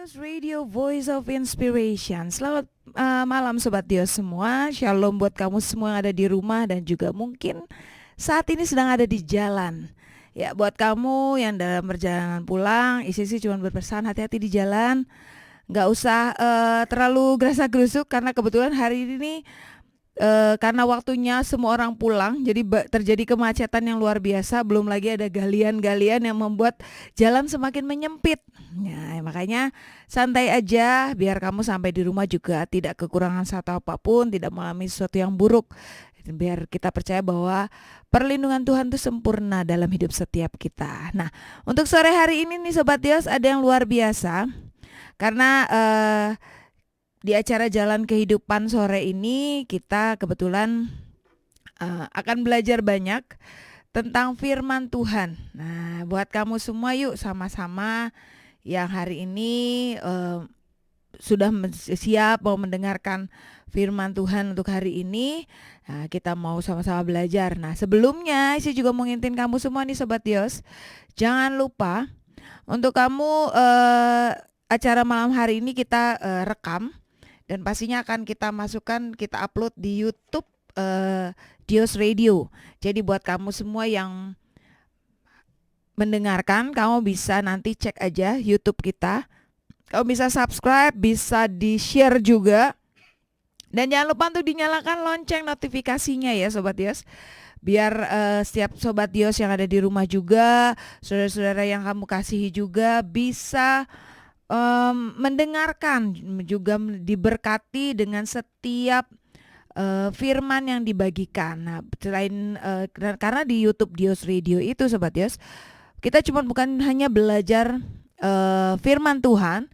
Dios Radio Voice of Inspiration. Selamat malam Sobat Dios semua. Shalom buat kamu semua yang ada di rumah dan juga mungkin saat ini sedang ada di jalan. Ya, buat kamu yang dalam perjalanan pulang, isi cuma berpesan hati-hati di jalan. Nggak usah terlalu gerasa-gerusuk karena kebetulan hari ini karena waktunya semua orang pulang, jadi terjadi kemacetan yang luar biasa. Belum lagi ada galian-galian yang membuat jalan semakin menyempit. Nah, makanya santai aja, biar kamu sampai di rumah juga tidak kekurangan satu apapun, tidak mengalami sesuatu yang buruk. Biar kita percaya bahwa perlindungan Tuhan itu sempurna dalam hidup setiap kita. Nah, untuk sore hari ini nih Sobat Dios, ada yang luar biasa. Karena di acara Jalan Kehidupan sore ini kita kebetulan akan belajar banyak tentang firman Tuhan. Nah, buat kamu semua yuk sama-sama yang hari ini sudah siap mau mendengarkan firman Tuhan untuk hari ini. Nah, kita mau sama-sama belajar. Nah, sebelumnya saya juga mau ngingetin kamu semua nih Sobat Dios, jangan lupa untuk kamu acara malam hari ini kita rekam. Dan pastinya akan kita masukkan, kita upload di YouTube Dios Radio. Jadi buat kamu semua yang mendengarkan, kamu bisa nanti cek aja YouTube kita. Kamu bisa subscribe, bisa di-share juga. Dan jangan lupa untuk dinyalakan lonceng notifikasinya ya Sobat Dios. Biar setiap Sobat Dios yang ada di rumah juga, saudara-saudara yang kamu kasihi juga bisa mendengarkan, juga diberkati dengan setiap firman yang dibagikan. Nah, selain karena di YouTube Dios Radio itu Sobat Dios, kita cuma bukan hanya belajar firman Tuhan,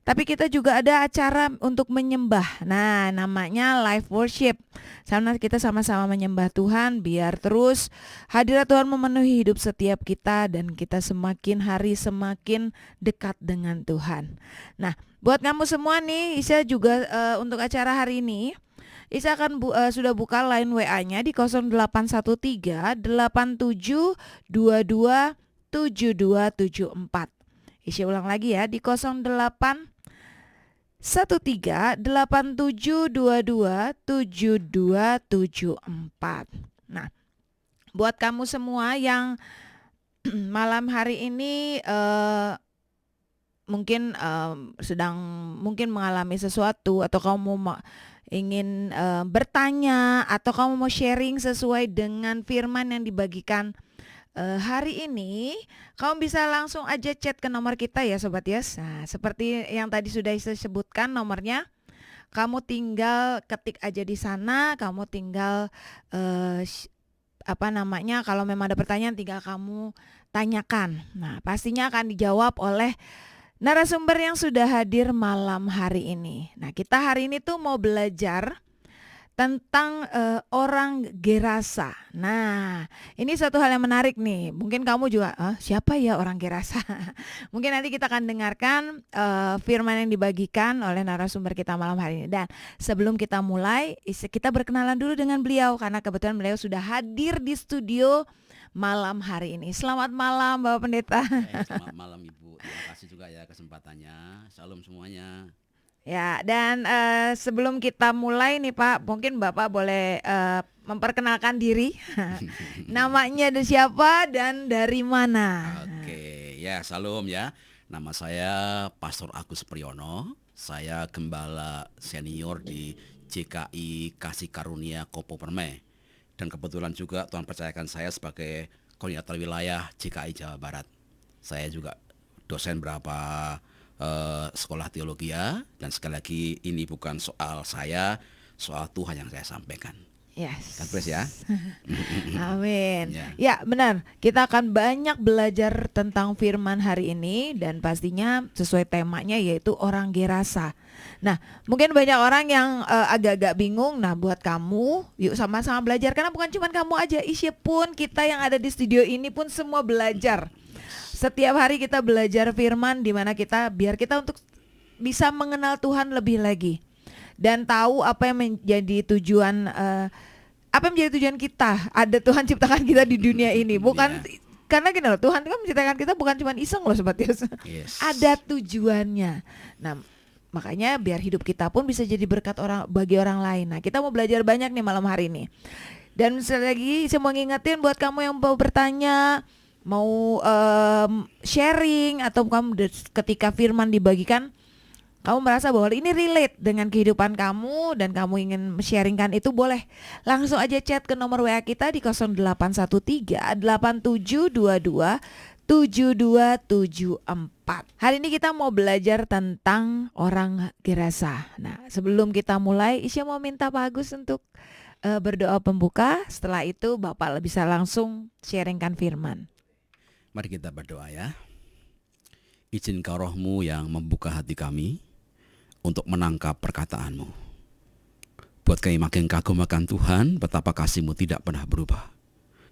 tapi kita juga ada acara untuk menyembah. Nah, namanya live worship. Sama kita sama-sama menyembah Tuhan, biar terus hadirat Tuhan memenuhi hidup setiap kita dan kita semakin hari semakin dekat dengan Tuhan. Nah, buat kamu semua nih, Isa juga untuk acara hari ini, Isa akan sudah buka line WA-nya di 0813 8722 7274. Isa ulang lagi ya di 08 1387227274. Nah, buat kamu semua yang malam hari ini mungkin sedang mengalami sesuatu, atau kamu ingin bertanya, atau kamu mau sharing sesuai dengan firman yang dibagikan hari ini, kamu bisa langsung aja chat ke nomor kita ya Sobat Yes. Nah, seperti yang tadi sudah saya sebutkan nomornya, kamu tinggal ketik aja di sana, kamu tinggal kalau memang ada pertanyaan tinggal kamu tanyakan. Nah, pastinya akan dijawab oleh narasumber yang sudah hadir malam hari ini. Nah, kita hari ini tuh mau belajar tentang orang Gerasa. Nah, ini suatu hal yang menarik nih. Mungkin kamu juga, siapa ya orang Gerasa? Mungkin nanti kita akan dengarkan firman yang dibagikan oleh narasumber kita malam hari ini. Dan sebelum kita mulai, kita berkenalan dulu dengan beliau, karena kebetulan beliau sudah hadir di studio malam hari ini. Selamat malam Bapak Pendeta. Selamat malam Ibu. Terima kasih juga ya kesempatannya. Shalom semuanya. Ya, dan sebelum kita mulai nih Pak, mungkin Bapak boleh memperkenalkan diri. Namanya ada siapa dan dari mana? Oke, ya shalom ya. Nama saya Pastor Agus Priyono. Saya gembala senior di JKI Kasih Karunia Kopo Permai. Dan kebetulan juga Tuhan percayakan saya sebagai koordinator wilayah JKI Jawa Barat. Saya juga dosen berapa sekolah teologi ya, dan sekali lagi ini bukan soal saya, soal Tuhan yang saya sampaikan. Yes. God bless ya. Amin. Ya benar, kita akan banyak belajar tentang firman hari ini, dan pastinya sesuai temanya yaitu orang Gerasa. Nah, mungkin banyak orang yang agak-agak bingung. Nah, buat kamu, yuk sama-sama belajar, karena bukan cuma kamu aja, Isya pun, kita yang ada di studio ini pun semua belajar. Setiap hari kita belajar firman, di mana biar kita untuk bisa mengenal Tuhan lebih lagi dan tahu apa yang menjadi tujuan kita. Ada Tuhan ciptakan kita di dunia ini, bukan Karena gini loh, Tuhan kan menciptakan kita bukan cuma iseng loh Sobat Yos. Yes. Ada tujuannya. Nah, makanya biar hidup kita pun bisa jadi berkat bagi orang lain. Nah, kita mau belajar banyak nih malam hari ini. Dan sekali lagi saya mau ngingetin buat kamu yang mau bertanya, mau sharing, atau kamu ketika firman dibagikan kamu merasa bahwa ini relate dengan kehidupan kamu dan kamu ingin sharingkan itu, boleh langsung aja chat ke nomor WA kita di 0813 8722 7274. Hari ini kita mau belajar tentang orang Gerasa. Nah, sebelum kita mulai, Isya mau minta Pak Agus untuk berdoa pembuka. Setelah itu Bapak bisa langsung sharingkan firman. Mari kita berdoa ya. Izinkan rohmu yang membuka hati kami untuk menangkap perkataanmu. Buat kami makin kagum akan Tuhan, betapa kasih-Mu tidak pernah berubah.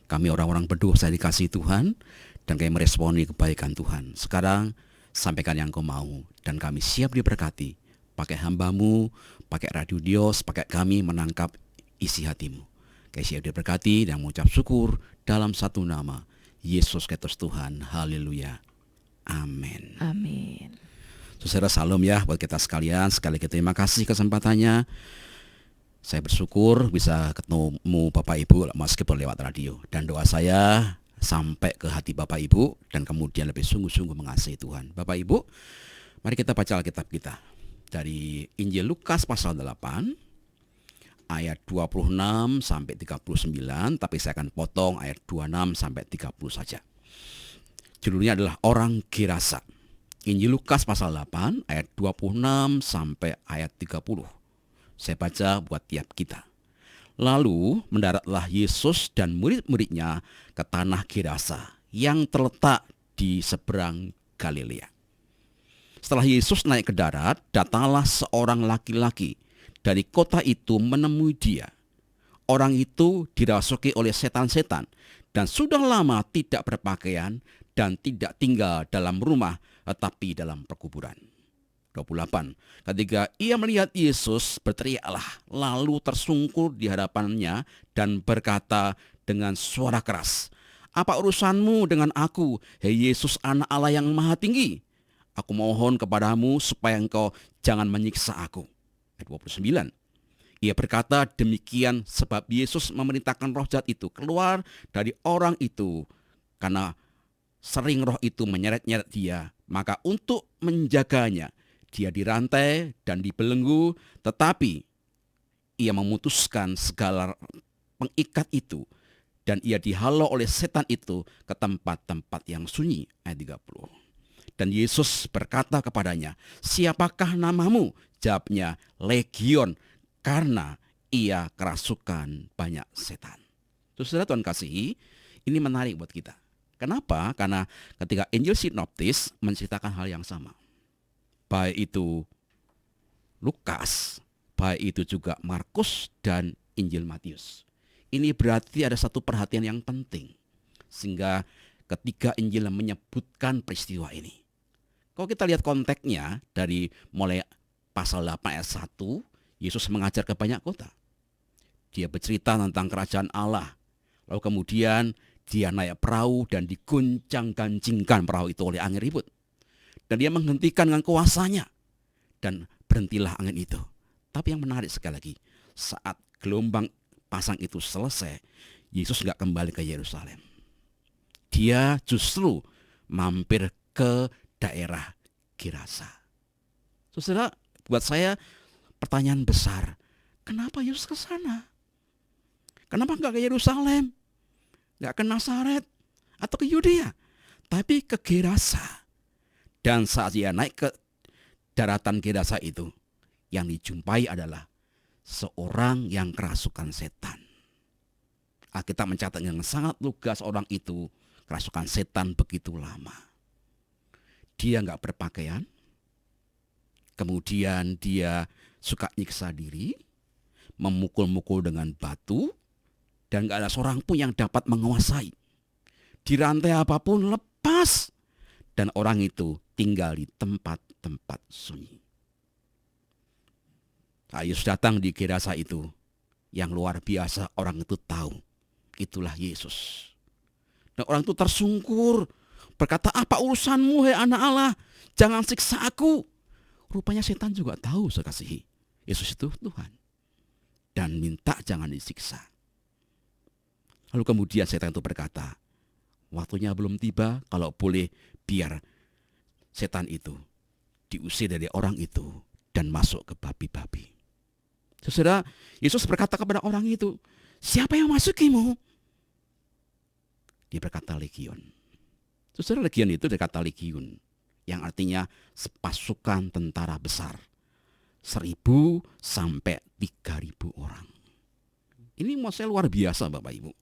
Kami orang-orang berdosa dikasih Tuhan, dan kami meresponi kebaikan Tuhan. Sekarang sampaikan yang Kau mau, dan kami siap diberkati. Pakai hamba-Mu, pakai Radio Dios, pakai kami menangkap isi hati-Mu. Kami siap diberkati dan mengucap syukur dalam satu nama, Yesus Kristus Tuhan. Haleluya. Amin. Amin. Saudara, salam ya buat kita sekalian. Sekali lagi terima kasih kesempatannya. Saya bersyukur bisa ketemu Bapak Ibu meskipun lewat radio. Dan doa saya sampai ke hati Bapak Ibu dan kemudian lebih sungguh-sungguh mengasihi Tuhan. Bapak Ibu, mari kita baca Alkitab kita dari Injil Lukas pasal 8 ayat 26 sampai 39, tapi saya akan potong ayat 26 sampai 30 saja. Judulnya adalah Orang Gerasa. Injil Lukas pasal 8 ayat 26 sampai ayat 30. Saya baca buat tiap kita. Lalu mendaratlah Yesus dan murid-muridnya ke tanah Gerasa yang terletak di seberang Galilea. Setelah Yesus naik ke darat, datanglah seorang laki-laki dari kota itu menemui dia. Orang itu dirasuki oleh setan-setan dan sudah lama tidak berpakaian dan tidak tinggal dalam rumah tetapi dalam perkuburan. 28. Ketika ia melihat Yesus, berteriaklah, lalu tersungkur di hadapannya dan berkata dengan suara keras, "Apa urusanmu dengan aku, hei Yesus, anak Allah yang maha tinggi? Aku mohon kepadamu supaya engkau jangan menyiksa aku." Ayat 29. Ia berkata demikian sebab Yesus memerintahkan roh jahat itu keluar dari orang itu, karena sering roh itu menyeret-nyeret dia. Maka untuk menjaganya, dia dirantai dan dibelenggu, tetapi ia memutuskan segala pengikat itu, dan ia dihalau oleh setan itu ke tempat-tempat yang sunyi. Ayat 30. Dan Yesus berkata kepadanya, "Siapakah namamu?" Jawabnya, "Legion," karena ia kerasukan banyak setan. Saudara Tuhan kasihi, ini menarik buat kita. Kenapa? Karena ketika Injil Sinoptis menceritakan hal yang sama. Baik itu Lukas, baik itu juga Markus dan Injil Matius. Ini berarti ada satu perhatian yang penting. Sehingga ketiga Injil menyebutkan peristiwa ini. Kalau kita lihat konteksnya dari mulai pasal 8 ayat 1, Yesus mengajar ke banyak kota. Dia bercerita tentang kerajaan Allah. Lalu kemudian dia naik perahu dan diguncang-gancingkan perahu itu oleh angin ribut. Dan dia menghentikan dengan kuasanya. Dan berhentilah angin itu. Tapi yang menarik sekali lagi, saat gelombang pasang itu selesai, Yesus gak kembali ke Yerusalem. Dia justru mampir ke daerah Gerasa. Saudara, buat saya pertanyaan besar, kenapa Yesus ke sana? Kenapa gak ke Yerusalem? Gak ke Nazaret atau ke Yudea, tapi ke Gerasa. Dan saat dia naik ke daratan Gerasa itu, yang dijumpai adalah seorang yang kerasukan setan. Alkitab mencatat dengan sangat lugas orang itu kerasukan setan begitu lama. Dia gak berpakaian, kemudian dia suka nyiksa diri, memukul-mukul dengan batu, dan gak ada seorang pun yang dapat menguasai. Dirantai apapun lepas. Dan orang itu tinggal di tempat-tempat sunyi. Yesus datang di Gerasa itu. Yang luar biasa orang itu tahu. Itulah Yesus. Dan orang itu tersungkur, berkata, apa urusanmu hai anak Allah, jangan siksa aku. Rupanya setan juga tahu sekasihi, Yesus itu Tuhan, dan minta jangan disiksa. Lalu kemudian setan itu berkata, waktunya belum tiba, kalau boleh biar setan itu diusir dari orang itu dan masuk ke babi-babi. Saudara, Yesus berkata kepada orang itu, siapa yang masukimu? Dia berkata legion. Saudara, legion itu dari kata legion, yang artinya pasukan tentara besar. 1.000 sampai 3.000 orang. Ini maksudnya luar biasa Bapak Ibu.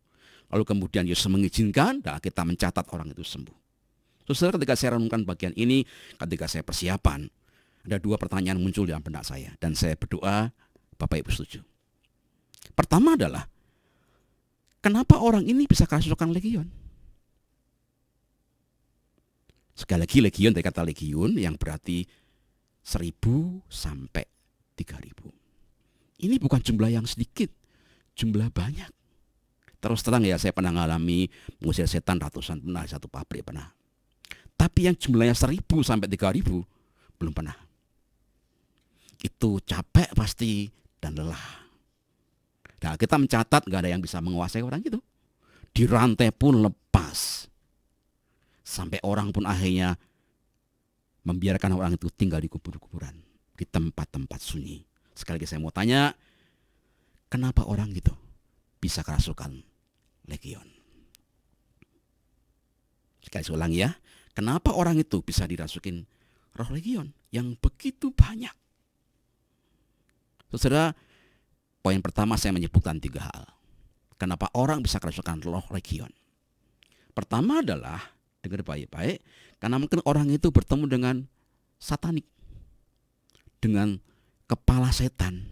Lalu kemudian Yesus mengizinkan dan kita mencatat orang itu sembuh. Saudara, ketika saya renungkan bagian ini, ketika saya persiapan, ada 2 pertanyaan muncul dalam benak saya. Dan saya berdoa, Bapak Ibu setuju. Pertama adalah, kenapa orang ini bisa kerasukan legion? Sekali lagi legion dari kata legion yang berarti 1.000 sampai 3.000. Ini bukan jumlah yang sedikit, jumlah banyak. Terus terang ya, saya pernah mengalami mengusir setan ratusan pernah, satu pabrik pernah. Tapi yang jumlahnya 1.000 sampai 3.000 belum pernah. Itu capek pasti dan lelah. Nah, kita mencatat gak ada yang bisa menguasai orang itu. Dirantai pun lepas. Sampai orang pun akhirnya membiarkan orang itu tinggal di kubur-kuburan, di tempat-tempat sunyi. Sekali lagi saya mau tanya, kenapa orang itu bisa kerasukan legion? Sekali saya ulangi ya, kenapa orang itu bisa dirasukin roh legion yang begitu banyak? Saudara, poin pertama saya menyebutkan 3 hal. Kenapa orang bisa kerasukan roh legion? Pertama adalah, dengar baik-baik, karena mungkin orang itu bertemu dengan satanik, dengan kepala setan,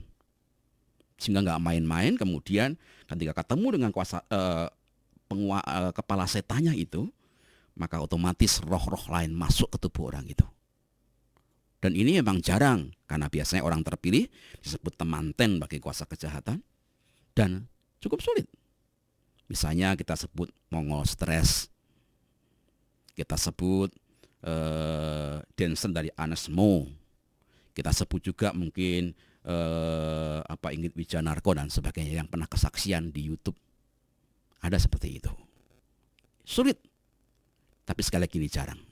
sehingga nggak main-main. Kemudian ketika ketemu dengan kuasa kepala setannya itu, maka otomatis roh-roh lain masuk ke tubuh orang itu. Dan ini memang jarang, karena biasanya orang terpilih disebut temanten bagi kuasa kejahatan, dan cukup sulit. Misalnya kita sebut Mongol stres, kita sebut Densen dari Anesmo, kita sebut juga mungkin Inggit Wijanarko dan sebagainya yang pernah kesaksian di YouTube. Ada seperti itu. Sulit, tapi sekali lagi ini jarang.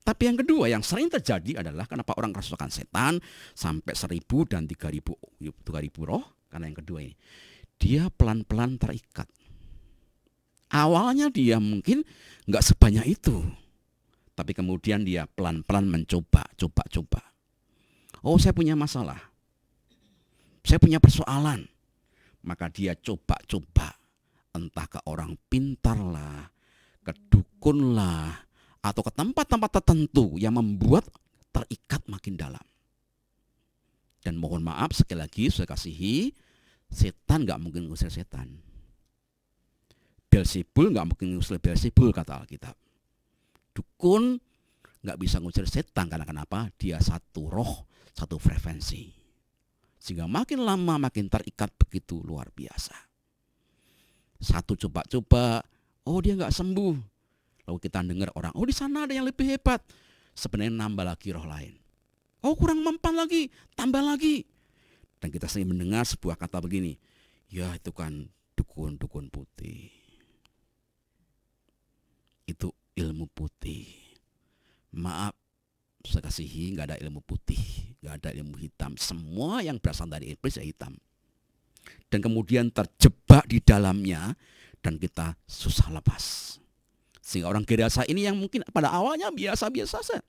Tapi yang kedua yang sering terjadi adalah kenapa orang kerasukan setan sampai 1.000 dan 3.000 roh, karena yang kedua ini, dia pelan-pelan terikat. Awalnya dia mungkin nggak sebanyak itu, tapi kemudian dia pelan-pelan mencoba. Oh, saya punya masalah, saya punya persoalan, maka dia coba, entah ke orang pintar lah, ke dukun lah, atau ke tempat-tempat tertentu yang membuat terikat makin dalam. Dan mohon maaf sekali lagi saya kasihi, setan nggak mungkin ngusir setan. Beelzebul nggak mungkin ngusir Beelzebul kata Alkitab. Dukun nggak bisa ngusir setan, karena kenapa? Dia satu roh, satu frekuensi. Sehingga makin lama makin terikat begitu luar biasa. Satu coba-coba, oh dia nggak sembuh. Lalu kita dengar orang, oh di sana ada yang lebih hebat. Sebenarnya nambah lagi roh lain. Oh kurang mempan lagi, tambah lagi. Dan kita sering mendengar sebuah kata begini, ya itu kan dukun-dukun putih. Itu ilmu putih. Maaf, saya kasihi, nggak ada ilmu putih, nggak ada ilmu hitam. Semua yang berasal dari iblis ya hitam. Dan kemudian terjebak di dalamnya dan kita susah lepas. Sehingga orang gerasa ini yang mungkin pada awalnya biasa-biasa saja,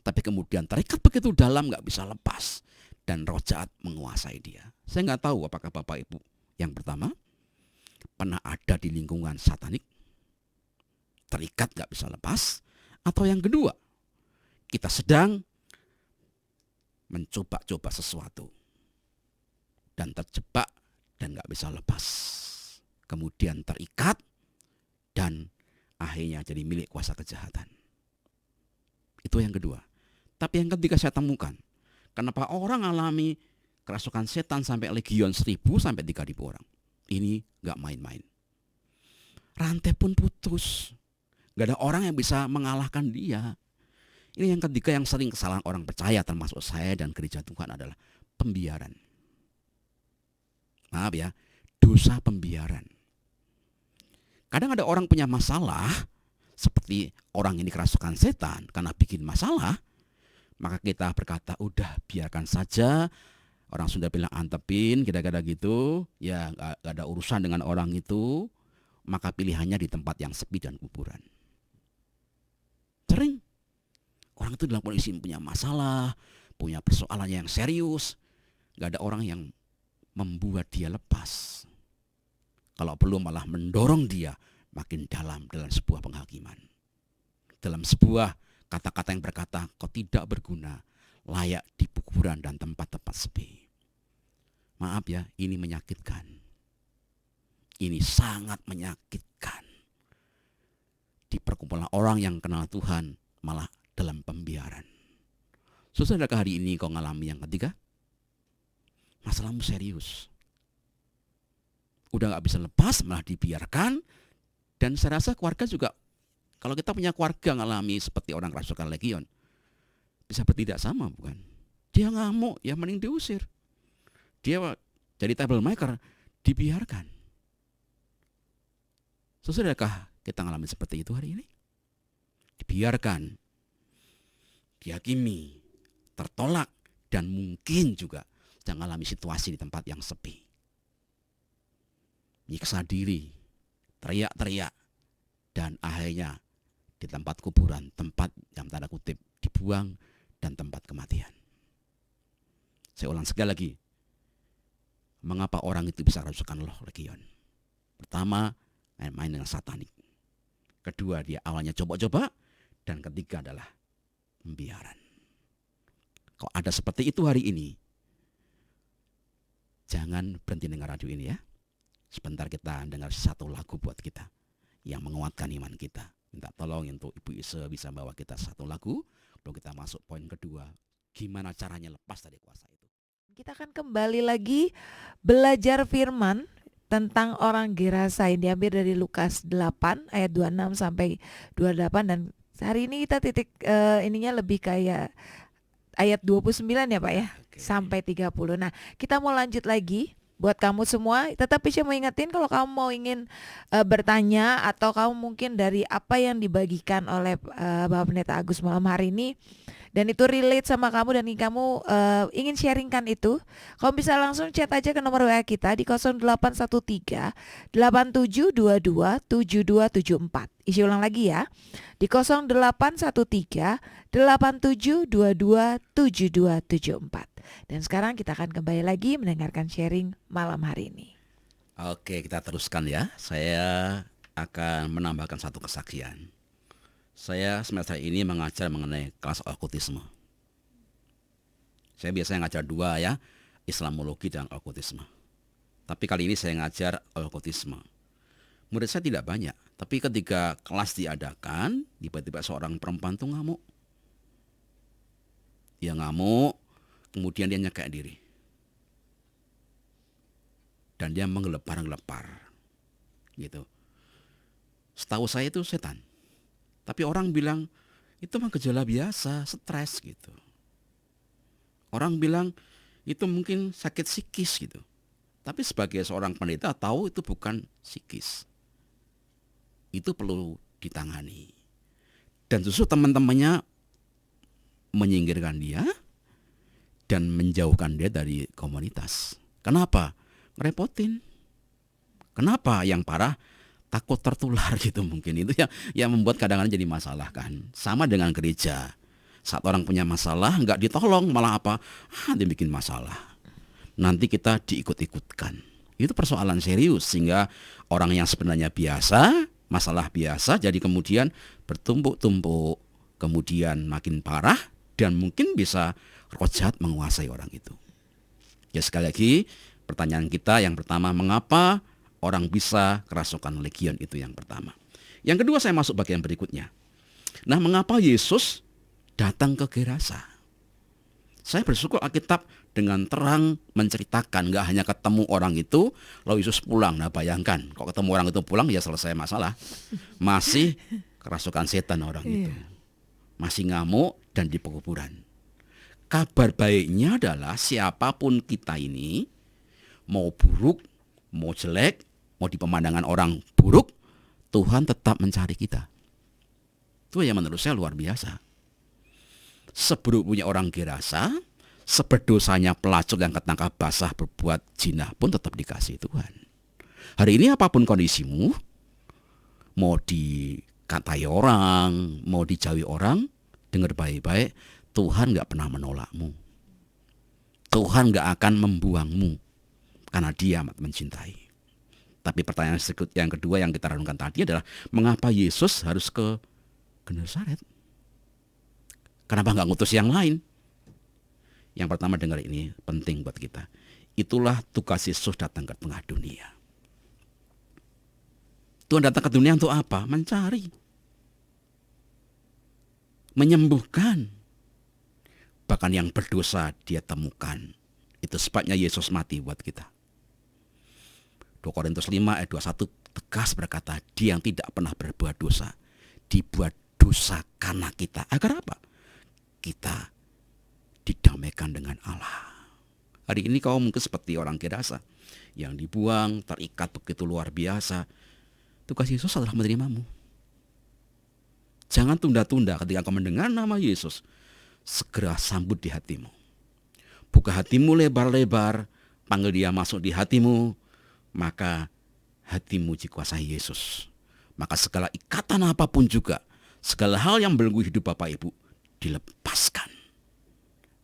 tapi kemudian terikat begitu dalam, nggak bisa lepas, dan roh jahat menguasai dia. Saya nggak tahu apakah Bapak Ibu yang pertama pernah ada di lingkungan satanik, terikat nggak bisa lepas, atau yang kedua kita sedang mencoba-coba sesuatu dan terjebak dan nggak bisa lepas, kemudian terikat dan akhirnya jadi milik kuasa kejahatan. Itu yang kedua. Tapi yang ketiga saya temukan, kenapa orang alami kerasukan setan sampai legion 1.000 sampai 3.000 orang. Ini nggak main-main. rantai pun putus. Gak ada orang yang bisa mengalahkan dia. Ini yang ketiga yang sering kesalahan orang percaya termasuk saya dan gereja Tuhan adalah pembiaran. Maaf ya, dosa pembiaran. Kadang ada orang punya masalah, seperti orang ini kerasukan setan karena bikin masalah, maka kita berkata, udah biarkan saja. Orang Sunda bilang antepin, kira-kira gitu. Ya gak ada urusan dengan orang itu. Maka pilihannya di tempat yang sepi dan kuburan. Sering orang itu dalam kondisi punya masalah, punya persoalan yang serius, gak ada orang yang membuat dia lepas. Kalau perlu malah mendorong dia makin dalam sebuah penghakiman. Dalam sebuah kata-kata yang berkata, kau tidak berguna, layak di kuburan dan tempat-tempat sepi. Maaf ya, ini menyakitkan. Ini sangat menyakitkan. Di perkumpulan orang yang kenal Tuhan malah dalam pembiaran. Saudara, hari ini kau ngalami yang ketiga? Masalahmu serius. Udah gak bisa lepas, malah dibiarkan. Dan saya rasa keluarga juga, kalau kita punya keluarga ngalami seperti orang kerasukan legion, bisa bertindak sama, bukan? Dia ngamuk, ya mending diusir. Dia jadi troublemaker, dibiarkan. Sudahkah kita ngalami seperti itu hari ini? Dibiarkan, dihakimi, tertolak, dan mungkin juga sedang mengalami situasi di tempat yang sepi. Nyiksa diri, teriak-teriak, dan akhirnya di tempat kuburan, tempat yang tanda kutip dibuang, dan tempat kematian. Saya ulang sekali lagi. Mengapa orang itu bisa kerasukan loh legion? Pertama, main dengan satanik. Kedua, dia awalnya coba-coba. Dan ketiga adalah pembiaran. Kalau ada seperti itu hari ini, jangan berhenti dengar radio ini ya. Sebentar kita dengar satu lagu buat kita yang menguatkan iman kita. Minta tolong untuk Ibu Ise bisa bawa kita satu lagu. Lalu kita masuk poin kedua. Gimana caranya lepas dari kuasa itu? Kita akan kembali lagi belajar firman tentang orang Gerasain, diambil dari Lukas 8 ayat 26 sampai 28, dan hari ini kita titik ininya lebih kayak ayat 29 ya Pak ya. Oke. Sampai 30. Nah, kita mau lanjut lagi. Buat kamu semua, tetap bisa mengingetin kalau kamu mau ingin bertanya atau kamu mungkin dari apa yang dibagikan oleh Bapak Pendeta Agus malam hari ini, dan itu relate sama kamu dan kamu ingin sharingkan itu, kamu bisa langsung chat aja ke nomor WA kita di 0813 8722 7274. Isi ulang lagi ya, di 0813 8722 7274. Dan sekarang kita akan kembali lagi mendengarkan sharing malam hari ini. Oke, kita teruskan ya. Saya akan menambahkan satu kesaksian. Saya semester ini mengajar mengenai kelas okultisme. Saya biasanya ngajar dua ya, Islamologi dan okultisme. Tapi kali ini saya ngajar okultisme. Murid saya tidak banyak, tapi ketika kelas diadakan, tiba-tiba seorang perempuan tuh ngamuk. Dia ngamuk, kemudian dia nyekek diri. Dan dia menggelepar-gelepar. Gitu. Setahu saya itu setan. Tapi orang bilang, itu mah gejala biasa, stres gitu. Orang bilang, itu mungkin sakit psikis gitu. Tapi sebagai seorang pendeta tahu itu bukan psikis. Itu perlu ditangani. Dan justru teman-temannya menyingkirkan dia dan menjauhkan dia dari komunitas. Kenapa? Ngerepotin. Kenapa? Yang parah takut tertular gitu mungkin. Itu yang membuat kadang-kadang jadi masalah kan. Sama dengan gereja. Saat orang punya masalah nggak ditolong, malah apa? Dia bikin masalah. Nanti kita diikut-ikutkan. Itu persoalan serius sehingga orang yang sebenarnya biasa, masalah biasa, jadi kemudian bertumpuk-tumpuk, kemudian makin parah dan mungkin bisa roh jahat menguasai orang itu. Ya sekali lagi, pertanyaan kita yang pertama, mengapa orang bisa kerasukan legion, itu yang pertama. Yang kedua, saya masuk bagian berikutnya. Nah, mengapa Yesus datang ke Gerasa? Saya bersyukur Alkitab dengan terang menceritakan, nggak hanya ketemu orang itu lalu Yesus pulang. Nah bayangkan, kok ketemu orang itu pulang ya selesai masalah. Masih kerasukan setan orang itu, masih ngamuk dan di pekuburan. Kabar baiknya adalah siapapun kita ini, mau buruk, mau jelek, mau di pemandangan orang buruk, Tuhan tetap mencari kita. Itu yang menurut saya luar biasa. Seburuk punya orang Gerasa, seberdosanya pelacur yang ketangkap basah berbuat jinah pun tetap dikasih Tuhan. Hari ini apapun kondisimu, mau dikatai orang, mau dijauhi orang, dengar baik-baik, Tuhan gak pernah menolakmu. Tuhan gak akan membuangmu, karena Dia amat mencintai. Tapi pertanyaan yang kedua yang kita renungkan tadi adalah, mengapa Yesus harus ke Genesaret? Kenapa nggak ngutus yang lain? Yang pertama, dengar ini penting buat kita. Itulah tugas Yesus datang ke tengah dunia. Tuhan datang ke dunia untuk apa? Mencari, menyembuhkan. Bahkan yang berdosa Dia temukan. Itu sebabnya Yesus mati buat kita. 2 Korintus 5 ayat 21 tegas berkata, Dia yang tidak pernah berbuat dosa dibuat dosa karena kita. Agar apa? Kita didamaikan dengan Allah. Hari ini kau mungkin seperti orang Gerasa yang dibuang, terikat begitu luar biasa. Tugas Yesus adalah menerimamu. Jangan tunda-tunda. Ketika kau mendengar nama Yesus, segera sambut di hatimu. Buka hatimu lebar-lebar, panggil Dia masuk di hatimu, maka hatimu dikuasai Yesus. Maka segala ikatan apapun juga, segala hal yang belenggu hidup Bapak Ibu, dilepaskan.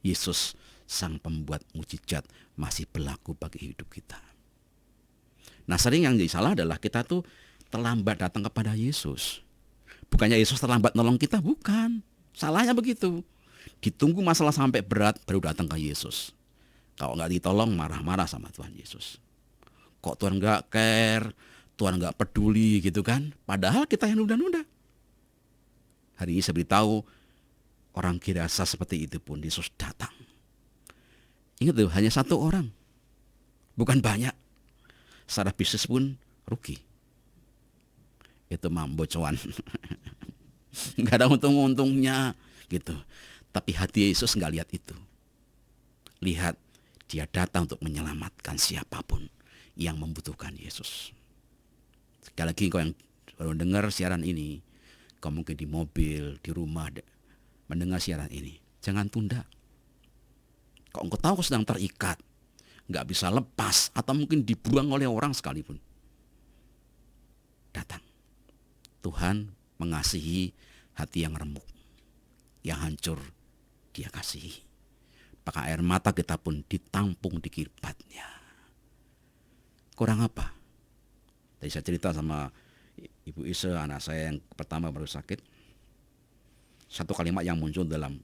Yesus sang pembuat mujizat masih berlaku bagi hidup kita. Nah sering yang jadi salah adalah kita tuh terlambat datang kepada Yesus. Bukannya Yesus terlambat nolong kita, bukan. Salahnya begitu. Ditunggu masalah sampai berat baru datang ke Yesus. Kalau nggak ditolong marah-marah sama Tuhan Yesus. Kok Tuhan nggak care, Tuhan nggak peduli gitu kan. Padahal kita yang nunda-nunda. Hari ini saya beritahu, orang Gerasa seperti itu pun Yesus datang. Ingat tuh, hanya satu orang. Bukan banyak. Secara bisnis pun rugi. Itu mambocoan. Gak ada untung-untungnya gitu. Tapi hati Yesus gak lihat itu. Lihat, Dia datang untuk menyelamatkan siapapun yang membutuhkan Yesus. Sekali lagi kau yang baru dengar siaran ini, kau mungkin di mobil, di rumah mendengar siaran ini, jangan tunda. Kalau engkau tahu kau sedang terikat, gak bisa lepas, atau mungkin dibuang oleh orang sekalipun, datang. Tuhan mengasihi hati yang remuk, yang hancur Dia kasihi. Maka air mata kita pun ditampung di kirbatnya. Kurang apa? Tadi saya cerita sama Ibu Ise, anak saya yang pertama baru sakit. Satu kalimat yang muncul dalam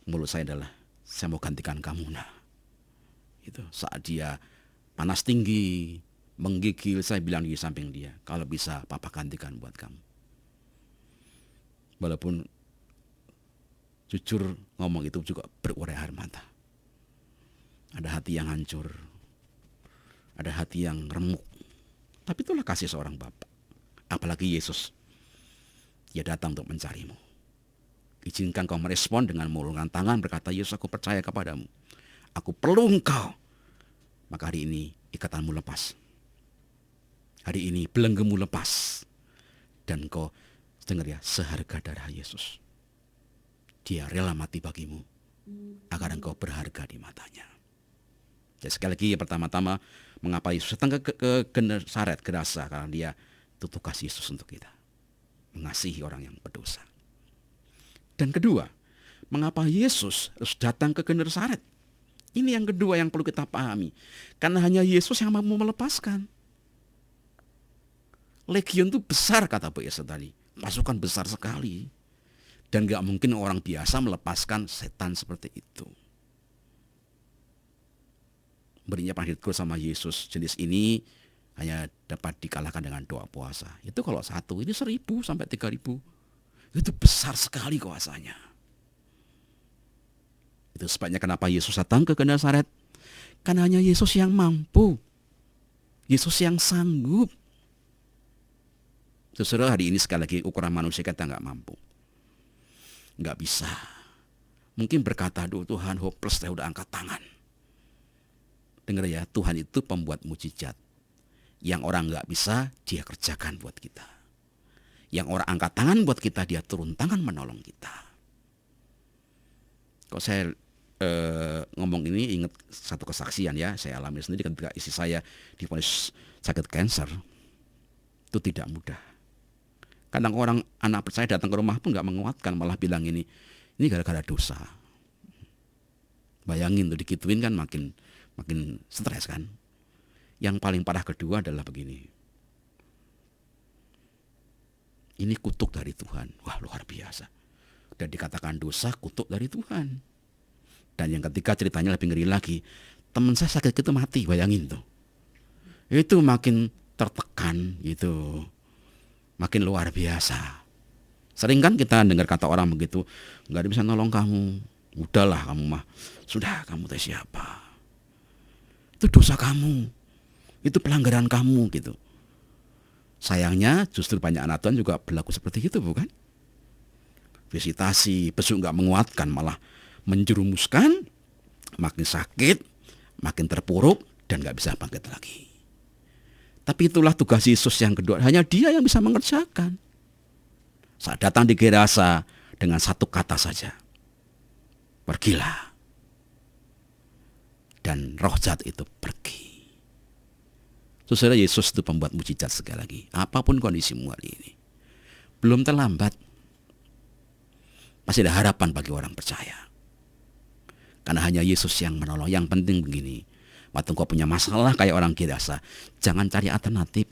mulut saya adalah, saya mau gantikan kamu. Nah, itu saat dia panas tinggi, menggigil, saya bilang di samping dia, kalau bisa papa gantikan buat kamu. Walaupun jujur ngomong itu juga berurai air mata. Ada hati yang hancur, ada hati yang remuk. Tapi itulah kasih seorang bapak. Apalagi Yesus, Dia datang untuk mencarimu. Izinkan kau merespon dengan mengulurkan tangan, berkata, Yesus, aku percaya kepadamu. Aku perlu Engkau. Maka hari ini ikatanmu lepas. Hari ini belenggemu lepas. Dan kau dengar ya, seharga darah Yesus. Dia rela mati bagimu agar engkau berharga di matanya. Jadi sekali lagi, pertama-tama, mengapa Yesus datang ke Genesaret, Gerasa, karena Dia itu tugas Yesus untuk kita, mengasihi orang yang berdosa. Dan kedua, mengapa Yesus harus datang ke Genesaret? Ini yang kedua yang perlu kita pahami. Karena hanya Yesus yang mampu melepaskan. Legion itu besar, kata Bu Yesa tadi. Pasukan besar sekali. Dan gak mungkin orang biasa melepaskan setan seperti itu. Berinya pernah ditegur sama Yesus, jenis ini hanya dapat dikalahkan dengan doa puasa. Itu kalau satu, ini 1.000 sampai 3.000. Itu besar sekali kuasanya. Itu Itu sebabnya kenapa Yesus datang ke Genesaret. Karena hanya Yesus yang mampu. Yesus yang sanggup. Saudara, hari ini sekali lagi ukuran manusia kita nggak mampu. Nggak bisa. Mungkin berkata, aduh Tuhan hopeless, saya udah angkat tangan. Dengar ya, Tuhan itu pembuat mujizat. Yang orang nggak bisa, dia kerjakan buat kita. Yang orang angkat tangan buat kita, dia turun tangan menolong kita. Kok saya ngomong ini ingat satu kesaksian ya, saya alami sendiri ketika istri saya divonis sakit kanker. Itu tidak mudah. Kadang orang anak percaya datang ke rumah pun nggak menguatkan, malah bilang ini gara-gara dosa. Bayangin tuh digituin kan makin stres kan. Yang paling parah kedua adalah begini. Ini kutuk dari Tuhan. Wah, luar biasa. Dan dikatakan dosa, kutuk dari Tuhan. Dan yang ketiga ceritanya lebih ngeri lagi. Teman saya sakit itu mati, bayangin tuh. Itu makin tertekan gitu. Makin luar biasa. Sering kan kita dengar kata orang begitu, nggak ada bisa nolong kamu. Udahlah kamu mah. Sudah, kamu teh siapa? Itu dosa kamu. Itu pelanggaran kamu gitu. Sayangnya justru banyak anak Tuhan juga berlaku seperti itu, bukan? Visitasi, besok nggak menguatkan, malah menjerumuskan, makin sakit, makin terpuruk, dan nggak bisa bangkit lagi. Tapi itulah tugas Yesus yang kedua, hanya Dia yang bisa mengerjakan. Saat datang di Gerasa dengan satu kata saja, pergilah. Dan roh jahat itu pergi. Saudara, Yesus itu pembuat mujizat sekali lagi. Apapun kondisimu hari ini, belum terlambat. Masih ada harapan bagi orang percaya. Karena hanya Yesus yang menolong. Yang penting begini, waktu kau punya masalah kayak orang Gerasa, jangan cari alternatif.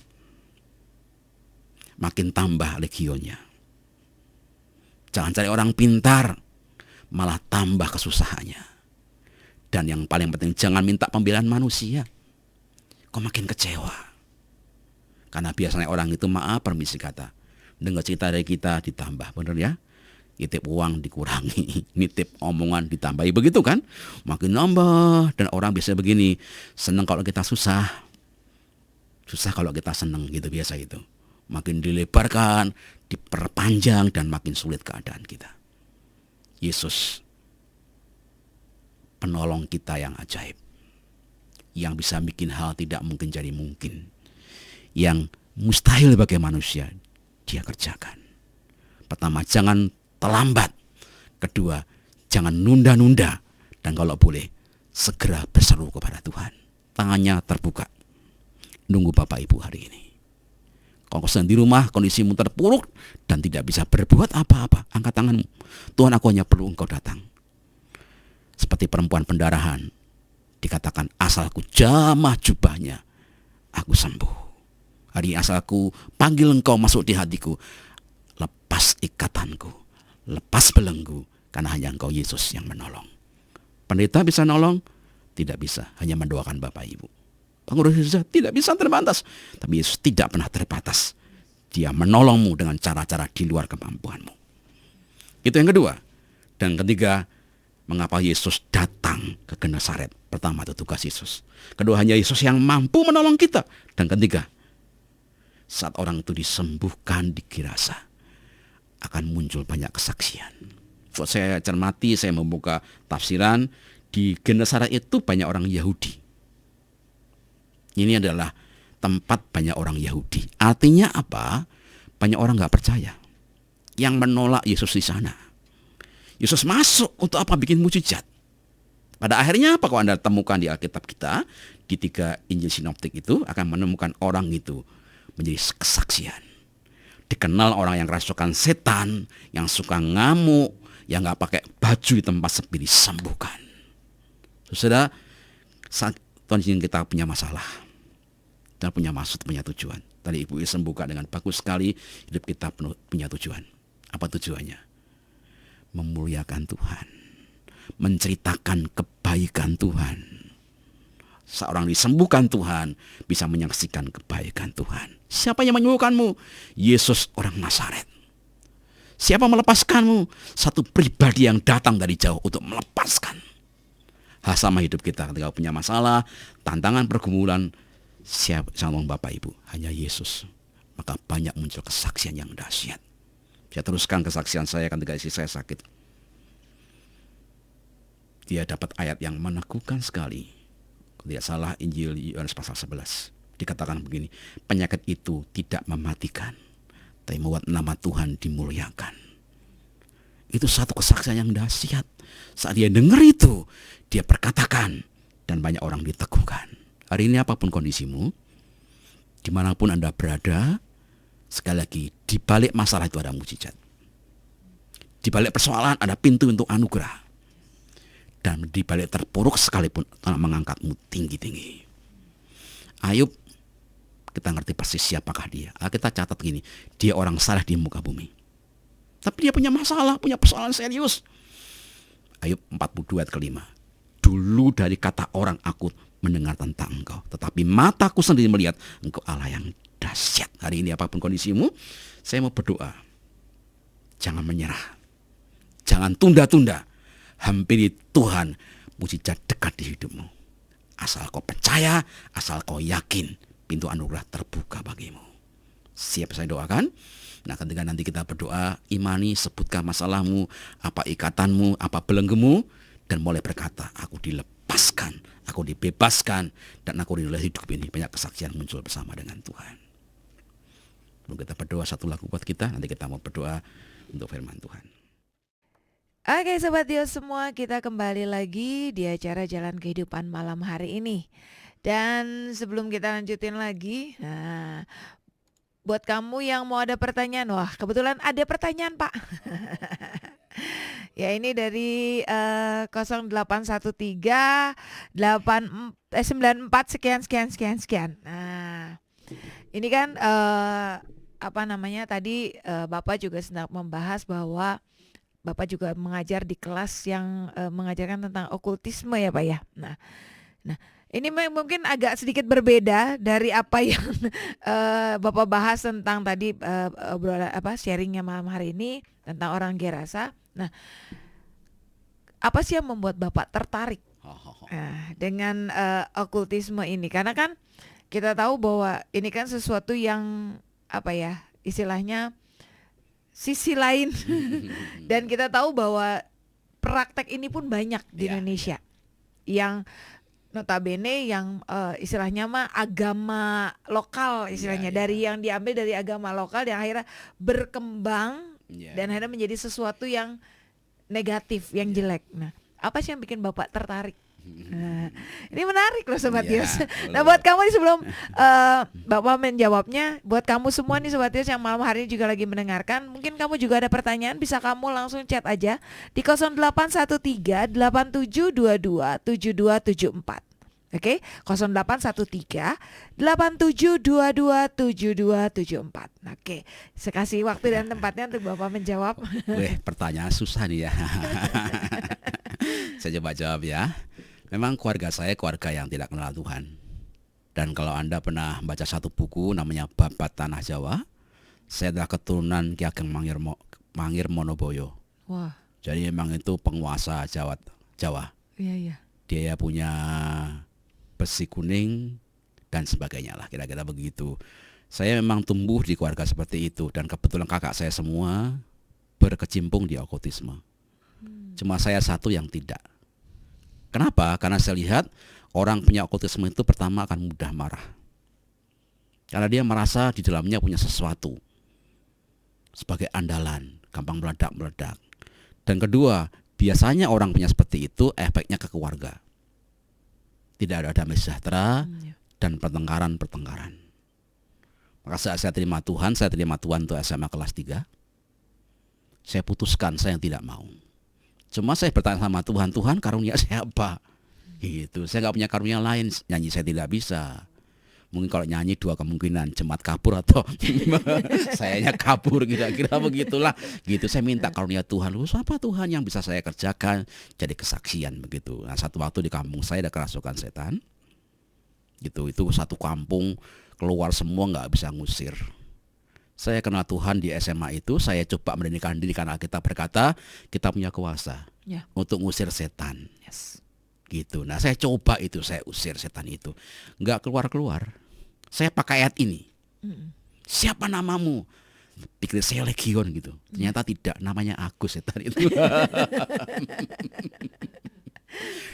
Makin tambah legionnya. Jangan cari orang pintar, malah tambah kesusahannya. Dan yang paling penting, jangan minta pembelaan manusia. Kau makin kecewa. Karena biasanya orang itu, maaf permisi kata, dengar cerita dari kita ditambah, bener ya? Nitip uang dikurangi, nitip omongan ditambahi, begitu kan? Makin nambah. Dan orang biasanya begini, senang kalau kita susah, susah kalau kita senang, gitu biasa itu. Makin dilebarkan, diperpanjang, dan makin sulit keadaan kita. Yesus, penolong kita yang ajaib, yang bisa bikin hal tidak mungkin jadi mungkin, yang mustahil bagi manusia, Dia kerjakan. Pertama, jangan terlambat. Kedua, jangan nunda-nunda. Dan kalau boleh, segera berseru kepada Tuhan. Tangannya terbuka. Nunggu Bapak Ibu hari ini. Kalau sedang di rumah, kondisimu terpuruk dan tidak bisa berbuat apa-apa, angkat tanganmu. Tuhan, aku hanya perlu Engkau datang. Seperti perempuan pendarahan, dikatakan asalku jamah jubahnya, aku sembuh. Hari ini asalku panggil Engkau masuk di hatiku, lepas ikatanku, lepas belenggu, karena hanya Engkau Yesus yang menolong. Pendeta bisa nolong? Tidak bisa, hanya mendoakan Bapak Ibu. Pengurus gereja tidak bisa terbatas, tapi Yesus tidak pernah terbatas. Dia menolongmu dengan cara-cara di luar kemampuanmu. Itu yang kedua. Dan ketiga, mengapa Yesus datang ke Genesaret? Pertama, itu tugas Yesus. Kedua, hanya Yesus yang mampu menolong kita. Dan ketiga, saat orang itu disembuhkan di Gerasa, akan muncul banyak kesaksian. Kalau saya cermati, saya membuka tafsiran, di Genesaret itu banyak orang Yahudi. Ini adalah tempat banyak orang Yahudi. Artinya apa? Banyak orang gak percaya yang menolak Yesus di sana. Yesus masuk untuk apa? Bikin mujizat. Pada akhirnya apa? Kalau Anda temukan di Alkitab kita, di 3 Injil Sinoptik itu akan menemukan orang itu menjadi kesaksian. Dikenal orang yang kerasukan setan, yang suka ngamuk, yang gak pakai baju di tempat sepi disembuhkan. Saudara, saat Tuhan ingin kita punya masalah, dan punya maksud, punya tujuan. Tadi Ibu sembuhkan dengan bagus sekali, hidup kita penuh punya tujuan. Apa tujuannya? Memuliakan Tuhan, menceritakan kebaikan Tuhan. Seorang disembuhkan Tuhan, bisa menyaksikan kebaikan Tuhan. Siapa yang menyembuhkanmu? Yesus orang Nazaret. Siapa melepaskanmu? Satu pribadi yang datang dari jauh untuk melepaskan. hal sama hidup kita ketika punya masalah, tantangan, pergumulan, siapa sama Bapak Ibu? Hanya Yesus. Maka banyak muncul kesaksian yang dahsyat. Saya teruskan kesaksian saya ketika istri saya sakit. Dia dapat ayat yang meneguhkan sekali. Tidak salah, Injil Yohanes pasal 11. Dikatakan begini, penyakit itu tidak mematikan, tapi membuat nama Tuhan dimuliakan. Itu satu kesaksian yang dahsyat. Saat dia dengar itu, dia perkatakan, dan banyak orang diteguhkan. Hari ini apapun kondisimu, dimanapun Anda berada, sekali lagi, di balik masalah itu ada mujizat. Di balik persoalan ada pintu untuk anugerah. Dan di balik terpuruk sekalipun Allah mengangkatmu tinggi-tinggi. Ayub, kita ngerti persis siapakah dia. Kita catat gini, dia orang saleh di muka bumi. Tapi dia punya masalah, punya persoalan serius. Ayub 42 ayat ke-5. Dulu dari kata orang aku mendengar tentang engkau, tetapi mataku sendiri melihat engkau Allah yang dahsyat. Hari ini apapun kondisimu, saya mau berdoa. Jangan menyerah. Jangan tunda-tunda. Hampiri Tuhan, mujizat dekat di hidupmu. Asal kau percaya, asal kau yakin, pintu anugerah terbuka bagimu. Siap saya doakan? Nah, ketika nanti kita berdoa, imani, sebutkan masalahmu, apa ikatanmu, apa belenggumu, dan mulai berkata, aku dilepaskan, aku dibebaskan, dan aku rindu hidup ini. Banyak kesaksian muncul bersama dengan Tuhan. Sebelum kita berdoa, satu lagu buat kita, nanti kita mau berdoa untuk firman Tuhan. Oke Sobat Dios semua, kita kembali lagi di acara Jalan Kehidupan malam hari ini. Dan sebelum kita lanjutin lagi, buat kamu yang mau ada pertanyaan, wah kebetulan ada pertanyaan Pak. Ya ini dari 0813 94 sekian. Nah, ini kan tadi Bapak juga sedang membahas bahwa Bapak juga mengajar di kelas yang mengajarkan tentang okultisme ya Pak ya. Nah ini mungkin agak sedikit berbeda dari apa yang Bapak bahas tentang tadi sharingnya malam hari ini tentang orang Gerasa. Nah, apa sih yang membuat Bapak tertarik dengan okultisme ini? Karena kan kita tahu bahwa ini kan sesuatu yang istilahnya sisi lain dan kita tahu bahwa praktek ini pun banyak di Indonesia yang notabene yang istilahnya mah agama lokal istilahnya dari yang diambil dari agama lokal yang akhirnya berkembang dan akhirnya menjadi sesuatu yang negatif, yang jelek. Nah, apa sih yang bikin Bapak tertarik? Nah, ini menarik loh Sobat Dios. Nah buat kamu nih sebelum Bapak menjawabnya, buat kamu semua nih Sobat Dios yang malam hari ini juga lagi mendengarkan, mungkin kamu juga ada pertanyaan, bisa kamu langsung chat aja di 0813 8722 7274. Oke, 0813 8722 7274. Oke, saya kasih waktu dan tempatnya untuk Bapak menjawab. Pertanyaan susah nih ya. Saya coba jawab ya. Memang keluarga saya keluarga yang tidak kenal Tuhan. Dan kalau Anda pernah baca satu buku namanya Babat Tanah Jawa, saya adalah keturunan Ki Ageng Mangir Monoboyo. Wah. Jadi memang itu penguasa Jawa. Iya. Dia punya besi kuning dan sebagainya lah, kira-kira begitu. Saya memang tumbuh di keluarga seperti itu dan kebetulan kakak saya semua berkecimpung di okultisme. Cuma saya satu yang tidak. Kenapa? Karena saya lihat orang punya okultisme itu pertama akan mudah marah. Karena dia merasa di dalamnya punya sesuatu sebagai andalan, gampang meledak-meledak. Dan kedua, biasanya orang punya seperti itu efeknya ke keluarga. Tidak ada damai sejahtera dan pertengkaran. Maka saat saya terima Tuhan untuk SMA kelas 3. Saya putuskan saya yang tidak mau. Cuma saya bertanya sama Tuhan karunia saya apa? Gitu. Saya nggak punya karunia lain. Nyanyi saya tidak bisa. Mungkin kalau nyanyi dua kemungkinan, jemaat kabur atau sayanya kabur, kira-kira begitulah. Gitu. Saya minta karunia Tuhan. Apa Tuhan yang bisa saya kerjakan? Jadi kesaksian begitu. Nah, satu waktu di kampung saya ada kerasukan setan. Gitu. Itu satu kampung keluar semua nggak bisa ngusir. Saya kenal Tuhan di SMA itu, saya coba mendirikan diri karena kita berkata kita punya kuasa untuk ngusir setan. gitu. Nah saya coba itu, saya usir setan itu, nggak keluar-keluar. Saya pakai ayat ini, siapa namamu? Pikir saya Legion gitu, ternyata tidak, namanya Agus setan itu.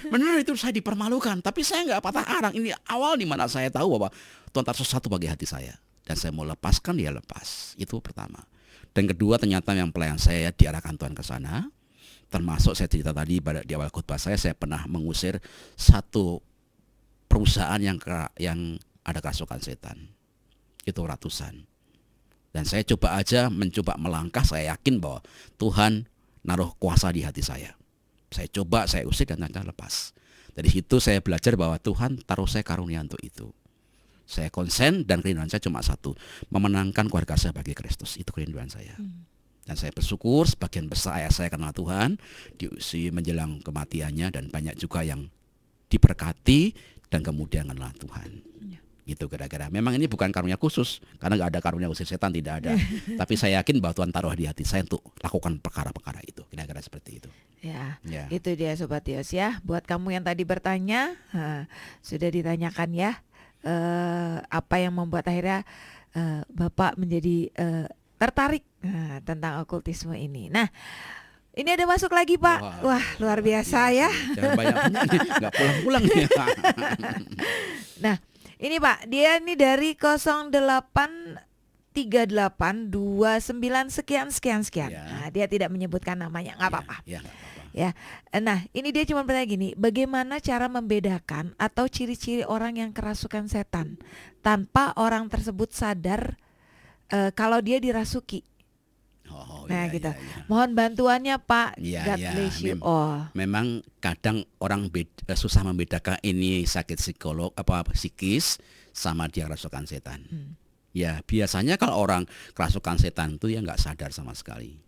Benar, itu saya dipermalukan, tapi saya nggak patah arang. Ini awal di mana saya tahu bahwa Tuhan taruh sesuatu bagi hati saya, dan saya mau lepaskan, dia lepas. Itu pertama. Dan kedua, ternyata yang pelayan saya diarahkan Tuhan ke sana. Termasuk saya cerita tadi pada di awal khotbah saya pernah mengusir satu perusahaan yang ada kerasukan setan. Itu ratusan. Dan saya mencoba melangkah, saya yakin bahwa Tuhan naruh kuasa di hati saya. Saya coba, saya usir dan ternyata lepas. Dari situ saya belajar bahwa Tuhan taruh saya karunia untuk itu. Saya konsen dan kerinduan saya cuma satu, memenangkan keluarga saya bagi Kristus. Itu kerinduan saya. Dan saya bersyukur sebagian besar ayah saya kenal Tuhan, diusi menjelang kematiannya, dan banyak juga yang diberkati dan kemudian kenal Tuhan. Gitu kira-kira. Memang ini bukan karunia khusus, karena nggak ada karunia usir setan, tidak ada. Tapi saya yakin bahwa Tuhan taruh di hati saya untuk lakukan perkara-perkara itu. Kira-kira seperti itu. Ya, itu dia Sobat Yos ya. Buat kamu yang tadi bertanya, sudah ditanyakan ya, apa yang membuat akhirnya Bapak menjadi tertarik tentang okultisme ini. Nah, ini ada masuk lagi Pak. Wah, luar biasa ya. Jangan banyak-banyak nih, nggak pulang-pulang nih. Nah, ini Pak, dia ini dari 083829 sekian. Ya. Nah, dia tidak menyebutkan namanya, nggak apa-apa. Ya, nggak apa-apa. Ya, nah ini dia cuma bertanya gini, bagaimana cara membedakan atau ciri-ciri orang yang kerasukan setan tanpa orang tersebut sadar kalau dia dirasuki? Nah gitu. Mohon bantuannya Pak. God bless you all. Memang kadang orang susah membedakan ini sakit psikis sama dia kerasukan setan. Ya biasanya kalau orang kerasukan setan itu ya nggak sadar sama sekali.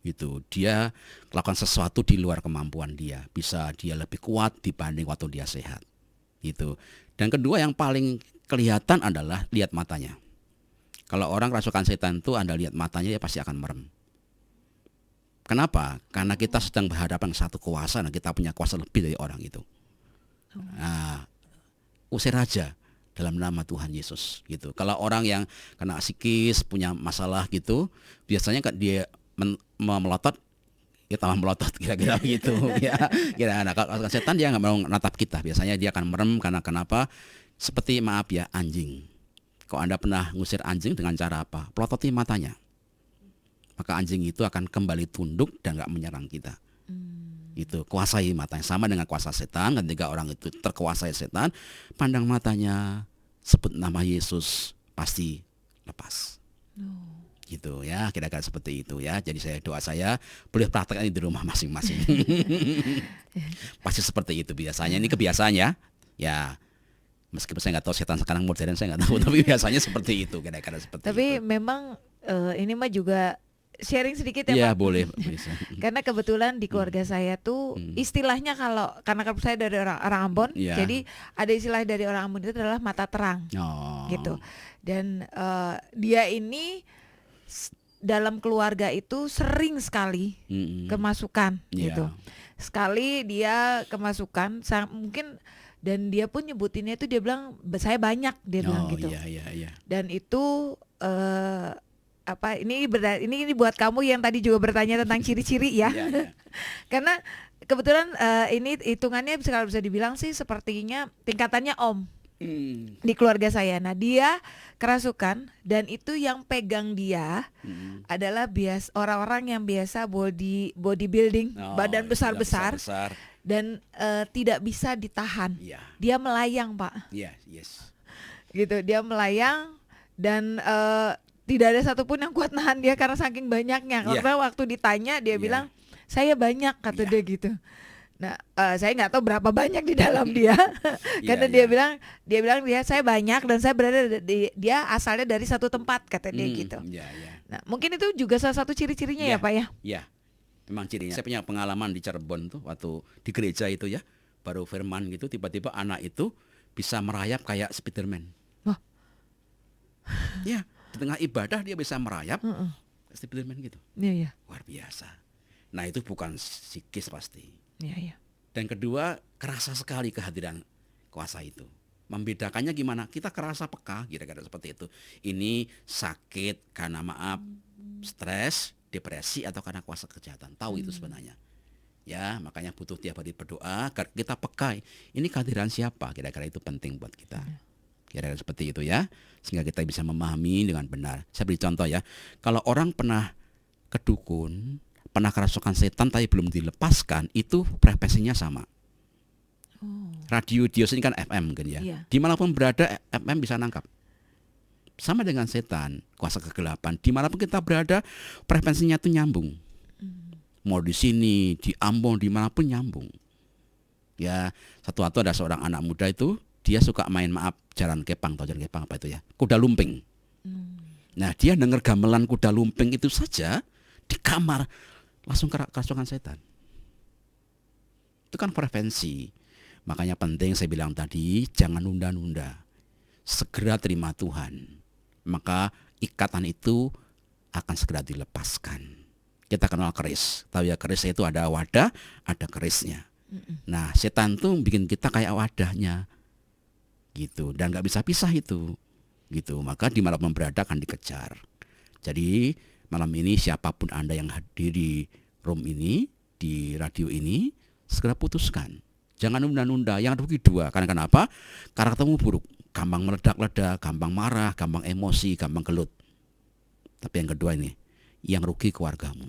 Gitu, dia melakukan sesuatu di luar kemampuan dia, bisa dia lebih kuat dibanding waktu dia sehat. Gitu. Dan kedua yang paling kelihatan adalah lihat matanya. Kalau orang kerasukan setan itu Anda lihat matanya, dia pasti akan merem. Kenapa? Karena kita sedang berhadapan satu kuasa, dan kita punya kuasa lebih dari orang itu. Nah, usir aja dalam nama Tuhan Yesus gitu. Kalau orang yang kena psikis, punya masalah gitu, biasanya kan dia melotot, ya tambah melotot kira-kira begitu ya. Kira-kira kalau setan dia nggak mau natap kita, biasanya dia akan merem. Karena kenapa? Seperti maaf ya, anjing. Kalau Anda pernah ngusir anjing dengan cara apa? Pelototi matanya. Maka anjing itu akan kembali tunduk dan nggak menyerang kita. Itu kuasai matanya, sama dengan kuasa setan. Ketika orang itu terkuasai setan, pandang matanya, sebut nama Yesus, pasti lepas. Gitu ya, kira-kira seperti itu ya. Jadi doa saya boleh praktekkan di rumah masing-masing. Pasti seperti itu biasanya. Ini kebiasaan ya. Ya, meskipun saya nggak tahu setan sekarang modern, saya nggak tahu, tapi biasanya seperti itu, kira-kira seperti tapi itu. Memang ini mah juga sharing sedikit ya Iya, Pak. boleh bisa. Karena kebetulan di keluarga saya tuh istilahnya, karena saya dari orang Ambon, jadi ada istilah dari orang Ambon itu adalah mata terang. Gitu. Dan dia ini dalam keluarga itu sering sekali kemasukan gitu. Sekali dia kemasukan, mungkin, dan dia pun nyebutinnya itu, dia bilang saya banyak, dia bilang gitu. Dan itu ini buat kamu yang tadi juga bertanya tentang ciri-ciri ya. Karena kebetulan ini hitungannya kalau bisa dibilang sih sepertinya tingkatannya Om di keluarga saya. Nah, dia kerasukan, dan itu yang pegang dia adalah orang-orang yang biasa bodybuilding, badan besar-besar. Dan tidak bisa ditahan. Dia melayang Pak. Gitu, dia melayang, dan tidak ada satupun yang kuat nahan dia karena saking banyaknya. Karena waktu ditanya dia bilang saya banyak, kata dia gitu. Nah, saya nggak tahu berapa banyak di dalam dia. Karena dia bilang saya banyak, dan saya berada dia asalnya dari satu tempat, kata dia gitu. Nah, mungkin itu juga salah satu ciri-cirinya ya Pak ya. Iya. Memang cirinya. Saya punya pengalaman di Cirebon tuh, waktu di gereja itu ya, baru firman gitu, tiba-tiba anak itu bisa merayap kayak Spiderman. Ya, di tengah ibadah dia bisa merayap Spiderman gitu. Luar biasa. Nah, itu bukan psikis pasti. Dan kedua, kerasa sekali kehadiran kuasa itu. Membedakannya gimana? Kita kerasa peka, kira-kira seperti itu. Ini sakit karena maaf, stres, depresi, atau karena kuasa kejahatan. Tahu itu sebenarnya. Ya, makanya butuh tiap hari berdoa agar kita peka. Ini kehadiran siapa? Kira-kira itu penting buat kita. Kira-kira seperti itu ya. Sehingga kita bisa memahami dengan benar. Saya beri contoh ya. Kalau orang pernah ke dukun, pernah kerasukan setan tapi belum dilepaskan, itu frekuensinya sama. Radio Dios ini kan FM kan ya. Iya. Dimanapun berada FM bisa nangkap. Sama dengan setan, kuasa kegelapan. Dimanapun kita berada frekuensinya itu nyambung. Mau di sini, di Ambon, dimanapun nyambung. Ya, satu waktu ada seorang anak muda itu, dia suka main jalan kepang, atau jalan kepang apa itu ya, kuda lumping. Nah, dia dengar gamelan kuda lumping itu saja di kamar langsung kerasukan setan. Itu kan frekuensi. Makanya penting saya bilang tadi, jangan nunda-nunda. Segera terima Tuhan. Maka ikatan itu akan segera dilepaskan. Kita kenal keris. Tahu ya, keris itu ada wadah, ada kerisnya. Nah, setan tuh bikin kita kayak wadahnya. Gitu, dan gak bisa pisah itu. Gitu, maka dimanapun berada akan dikejar. Jadi malam ini siapapun Anda yang hadir di room ini, di radio ini, segera putuskan. Jangan nunda-nunda. Yang rugi dua. Karena kenapa? Karaktermu buruk. Gampang meledak-ledak, gampang marah, gampang emosi, gampang gelut. Tapi yang kedua ini, yang rugi keluargamu.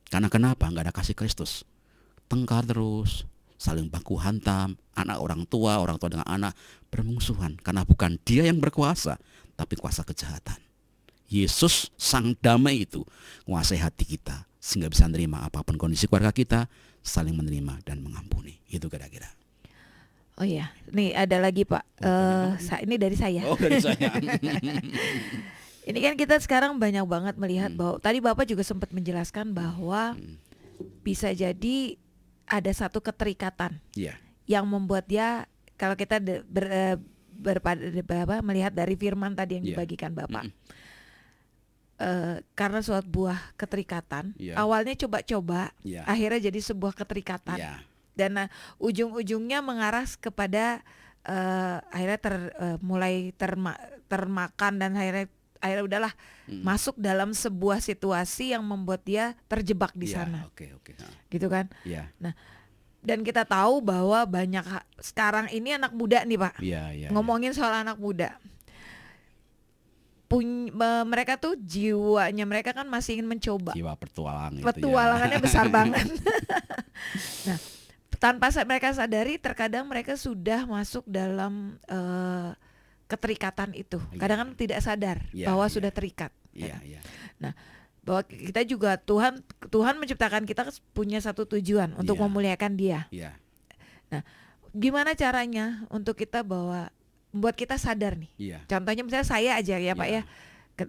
Karena kenapa? Nggak ada kasih Kristus. Tengkar terus, saling baku hantam, anak orang tua dengan anak bermusuhan. Karena bukan dia yang berkuasa, tapi kuasa kejahatan. Yesus sang damai itu menguasai hati kita, sehingga bisa menerima apapun kondisi keluarga kita, saling menerima dan mengampuni. Itu kira-kira. Oh iya, nih ada lagi Pak. Ini dari saya. Oh, dari saya. Ini kan kita sekarang banyak banget melihat bahwa tadi Bapak juga sempat menjelaskan bahwa bisa jadi ada satu keterikatan yang membuat dia, kalau kita melihat dari firman tadi yang dibagikan Bapak, karena suatu buah keterikatan, awalnya coba-coba, akhirnya jadi sebuah keterikatan, dan ujung-ujungnya mengarah kepada akhirnya mulai termakan, dan akhirnya udahlah masuk dalam sebuah situasi yang membuat dia terjebak di sana. Gitu kan? Nah, dan kita tahu bahwa banyak sekarang ini anak muda nih Pak. Ngomongin soal anak muda. Mereka tuh jiwanya mereka kan masih ingin mencoba. Jiwa petualangannya besar banget. Nah, tanpa mereka sadari terkadang mereka sudah masuk dalam keterikatan itu. Kadang kan tidak sadar bahwa sudah terikat. Nah, bahwa kita juga Tuhan menciptakan kita punya satu tujuan untuk memuliakan Dia. Nah, gimana caranya untuk kita membuat kita sadar nih? Contohnya misalnya saya aja ya Pak ya,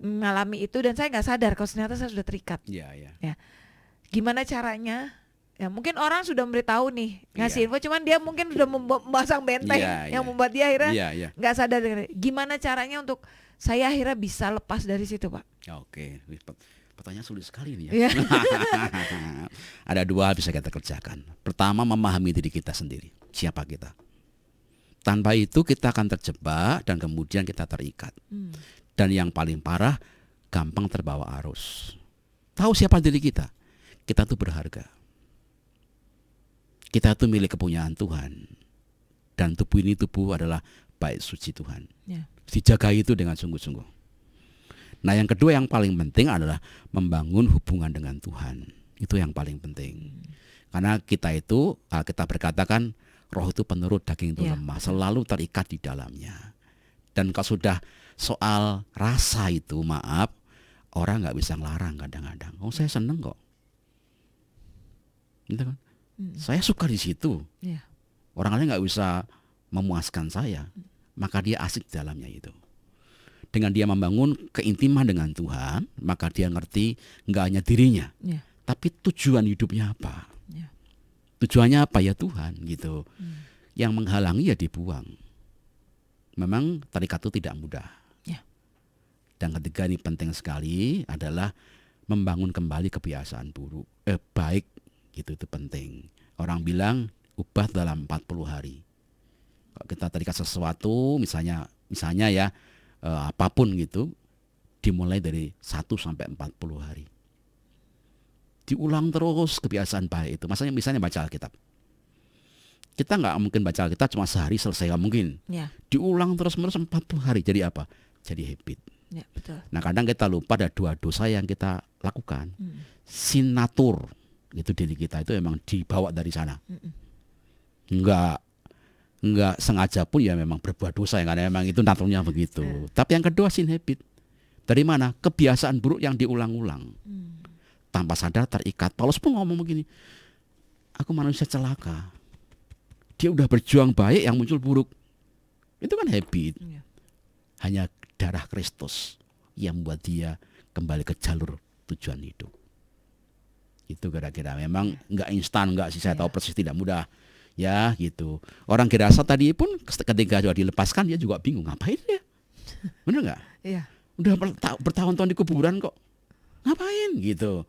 mengalami itu dan saya nggak sadar kalau ternyata saya sudah terikat. Ya, gimana caranya? Ya mungkin orang sudah memberitahu nih, ngasih info, cuman dia mungkin sudah memasang benteng yang membuat dia akhirnya nggak sadar. Gimana caranya untuk saya akhirnya bisa lepas dari situ Pak? Oke, pertanyaan sulit sekali ini ya. Ada dua hal bisa kita kerjakan. Pertama, memahami diri kita sendiri, siapa kita. Tanpa itu kita akan terjebak dan kemudian kita terikat. Dan yang paling parah, gampang terbawa arus. Tahu siapa diri kita? Kita tuh berharga. Kita itu milik kepunyaan Tuhan. Dan tubuh ini adalah bait suci Tuhan. Dijaga itu dengan sungguh-sungguh. Nah, yang kedua yang paling penting adalah membangun hubungan dengan Tuhan. Itu yang paling penting. Karena kita itu, kita berkatakan roh itu penurut, daging itu lemah, selalu terikat di dalamnya. Dan kalau sudah soal rasa itu, maaf, orang nggak bisa ngelarang kadang-kadang. Oh, saya seneng kok. Gitu kan? Saya suka di situ. Orang lain nggak bisa memuaskan saya, maka dia asik di dalamnya itu. Dengan dia membangun keintiman dengan Tuhan, maka dia ngerti nggak hanya dirinya, tapi tujuan hidupnya apa. Tujuannya apa ya Tuhan gitu. Yang menghalangi ya dibuang. Memang terikat itu tidak mudah. Dan ketiga ini penting sekali adalah membangun kembali kebiasaan baik. Itu penting. Orang bilang ubah dalam 40 hari. Kalau kita terikat sesuatu, misalnya ya, apapun gitu, dimulai dari 1 sampai 40 hari. Diulang terus kebiasaan baik itu. Misalnya baca Alkitab. Kita nggak mungkin baca Alkitab cuma sehari selesai, nggak mungkin. Ya, Diulang terus-menerus 40 hari. Jadi apa? Jadi habit. ya betul. Nah kadang kita lupa ada 2 dosa yang kita lakukan. Sin natur, itu diri kita itu memang dibawa dari sana. Nggak sengaja pun ya memang berbuat dosa, karena memang itu naturnya begitu. Tapi yang kedua sin habit. Dari mana? Kebiasaan buruk yang diulang-ulang. Tanpa sadar terikat. Paulus pun ngomong begini, aku manusia celaka. Dia udah berjuang baik, yang muncul buruk. Itu kan habit. Hanya darah Kristus yang membuat dia kembali ke jalur tujuan hidup. Itu kira-kira. Memang nggak instan, nggak sih, saya tahu persis tidak mudah. Ya gitu. Orang Gerasa tadi pun ketika sudah dilepaskan dia juga bingung, ngapain dia? Bener nggak? Iya. Udah bertahun-tahun di kuburan kok, ngapain gitu.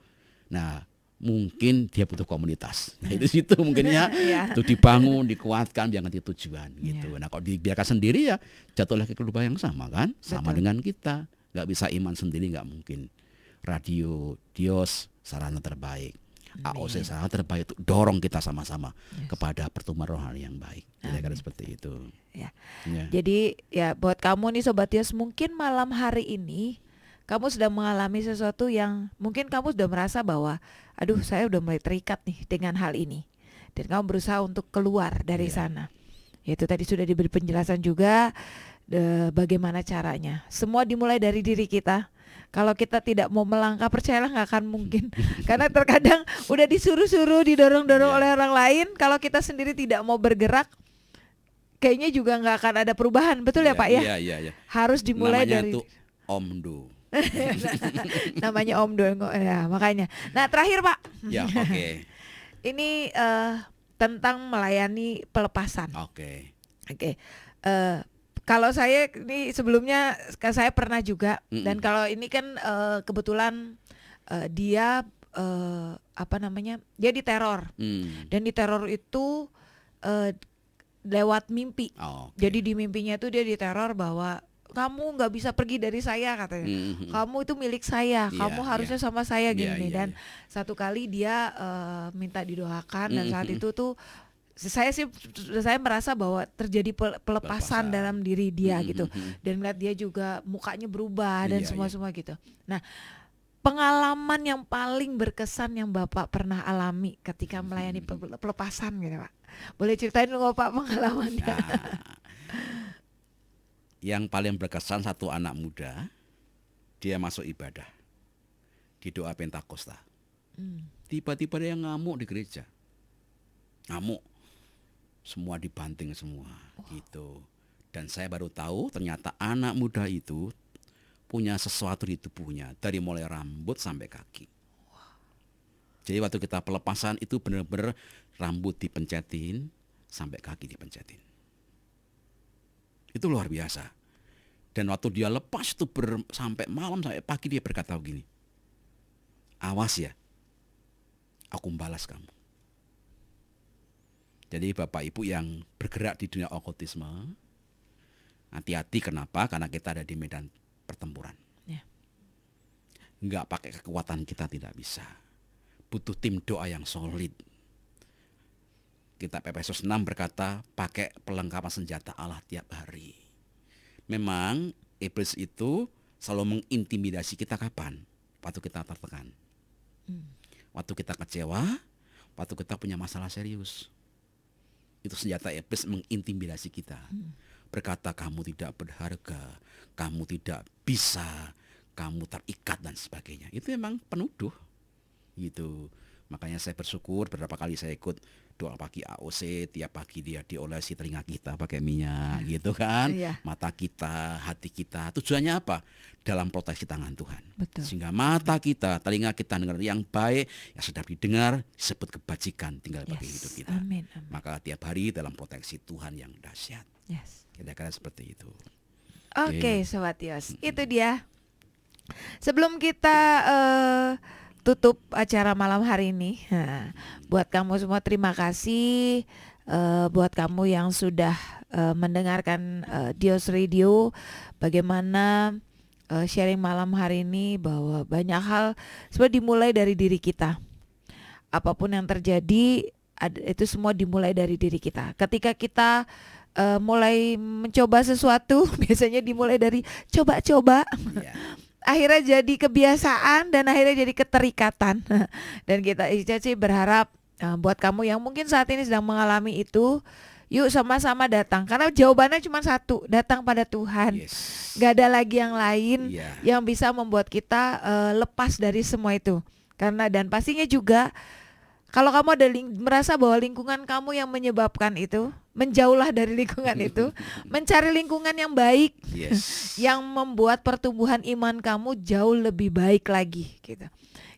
Nah mungkin dia butuh komunitas. Nah itu situ mungkinnya itu dibangun, dikuatkan, biar ngerti tujuan gitu. Nah kalau dibiarkan sendiri ya jatuh lagi ke lubang yang sama kan, sama dengan kita. Nggak bisa iman sendiri, nggak mungkin. Radio Dios sarana terbaik, AOC sarana terbaik, itu dorong kita sama-sama kepada pertumbuhan rohani yang baik. Kira-kira seperti itu. Ya. Jadi ya buat kamu nih Sobat Dios, mungkin malam hari ini kamu sudah mengalami sesuatu yang mungkin kamu sudah merasa bahwa aduh saya udah mulai terikat nih dengan hal ini. Dan kamu berusaha untuk keluar dari sana. Yaitu tadi sudah diberi penjelasan juga bagaimana caranya. Semua dimulai dari diri kita. Kalau kita tidak mau melangkah, percayalah nggak akan mungkin. Karena terkadang udah disuruh-suruh, didorong-dorong oleh orang lain. Kalau kita sendiri tidak mau bergerak, kayaknya juga nggak akan ada perubahan. Betul ya Pak ya? Iya. Harus dimulai namanya dari itu Omdo. namanya Om Do ya, makanya. Nah terakhir Pak, Ya oke. ini tentang melayani pelepasan. Oke. Kalau saya ini sebelumnya saya pernah juga, dan kalau ini kan kebetulan dia dia diteror, dan diteror itu lewat mimpi. Jadi di mimpinya itu dia diteror bahwa kamu nggak bisa pergi dari saya katanya. Kamu itu milik saya, kamu harusnya sama saya gini. Dan satu kali dia minta didoakan, dan saat itu tuh saya merasa bahwa terjadi pelepasan dalam diri dia gitu. Dan melihat dia juga mukanya berubah dan semua gitu. Nah, pengalaman yang paling berkesan yang Bapak pernah alami ketika melayani pelepasan gitu Pak. Boleh ceritain dulu Pak pengalamannya? Yang paling berkesan, satu anak muda, dia masuk ibadah di doa Pentakosta. Tiba-tiba dia ngamuk di gereja, ngamuk, semua dibanting semua, gitu. Dan saya baru tahu ternyata anak muda itu punya sesuatu di tubuhnya, dari mulai rambut sampai kaki. Jadi waktu kita pelepasan itu benar-benar rambut dipencetin sampai kaki dipencetin. Itu luar biasa. Dan waktu dia lepas itu sampai malam, sampai pagi, dia berkata begini, awas ya, aku membalas kamu. Jadi Bapak Ibu yang bergerak di dunia okultisme, hati-hati. Kenapa? Karena kita ada di medan pertempuran. Nggak pakai kekuatan kita tidak bisa. Butuh tim doa yang solid. Kitab Efesus 6 berkata, pakai perlengkapan senjata Allah tiap hari. Memang iblis itu selalu mengintimidasi kita kapan? Waktu kita tertekan. Waktu kita kecewa, waktu kita punya masalah serius. Itu senjata iblis mengintimidasi kita. Berkata kamu tidak berharga, kamu tidak bisa, kamu terikat dan sebagainya. Itu memang penuduh. Gitu. Makanya saya bersyukur beberapa kali saya ikut doa pagi AOC, tiap pagi dia diolesi telinga kita pakai minyak gitu kan. Mata kita, hati kita. Tujuannya apa? Dalam proteksi tangan Tuhan. Betul. Sehingga mata kita, telinga kita dengar yang baik, yang sedap didengar, disebut kebajikan tinggal bagi hidup kita. Amin. Maka tiap hari dalam proteksi Tuhan yang dahsyat. Kira-kira seperti itu. Oke, Sobat Yos, itu dia. Sebelum kita tutup acara malam hari ini. Nah, buat kamu semua terima kasih. Buat kamu yang sudah mendengarkan Dios Radio, bagaimana sharing malam hari ini, bahwa banyak hal sebenarnya dimulai dari diri kita. Apapun yang terjadi, itu semua dimulai dari diri kita. Ketika kita mulai mencoba sesuatu, biasanya dimulai dari coba-coba. Akhirnya jadi kebiasaan dan akhirnya jadi keterikatan. Dan kita sih berharap buat kamu yang mungkin saat ini sedang mengalami itu, yuk sama-sama datang. Karena jawabannya cuma satu, datang pada Tuhan. Gak ada lagi yang lain yang bisa membuat kita lepas dari semua itu. Karena dan pastinya juga kalau kamu ada merasa bahwa lingkungan kamu yang menyebabkan itu, menjauhlah dari lingkungan itu, mencari lingkungan yang baik, yang membuat pertumbuhan iman kamu jauh lebih baik lagi, gitu.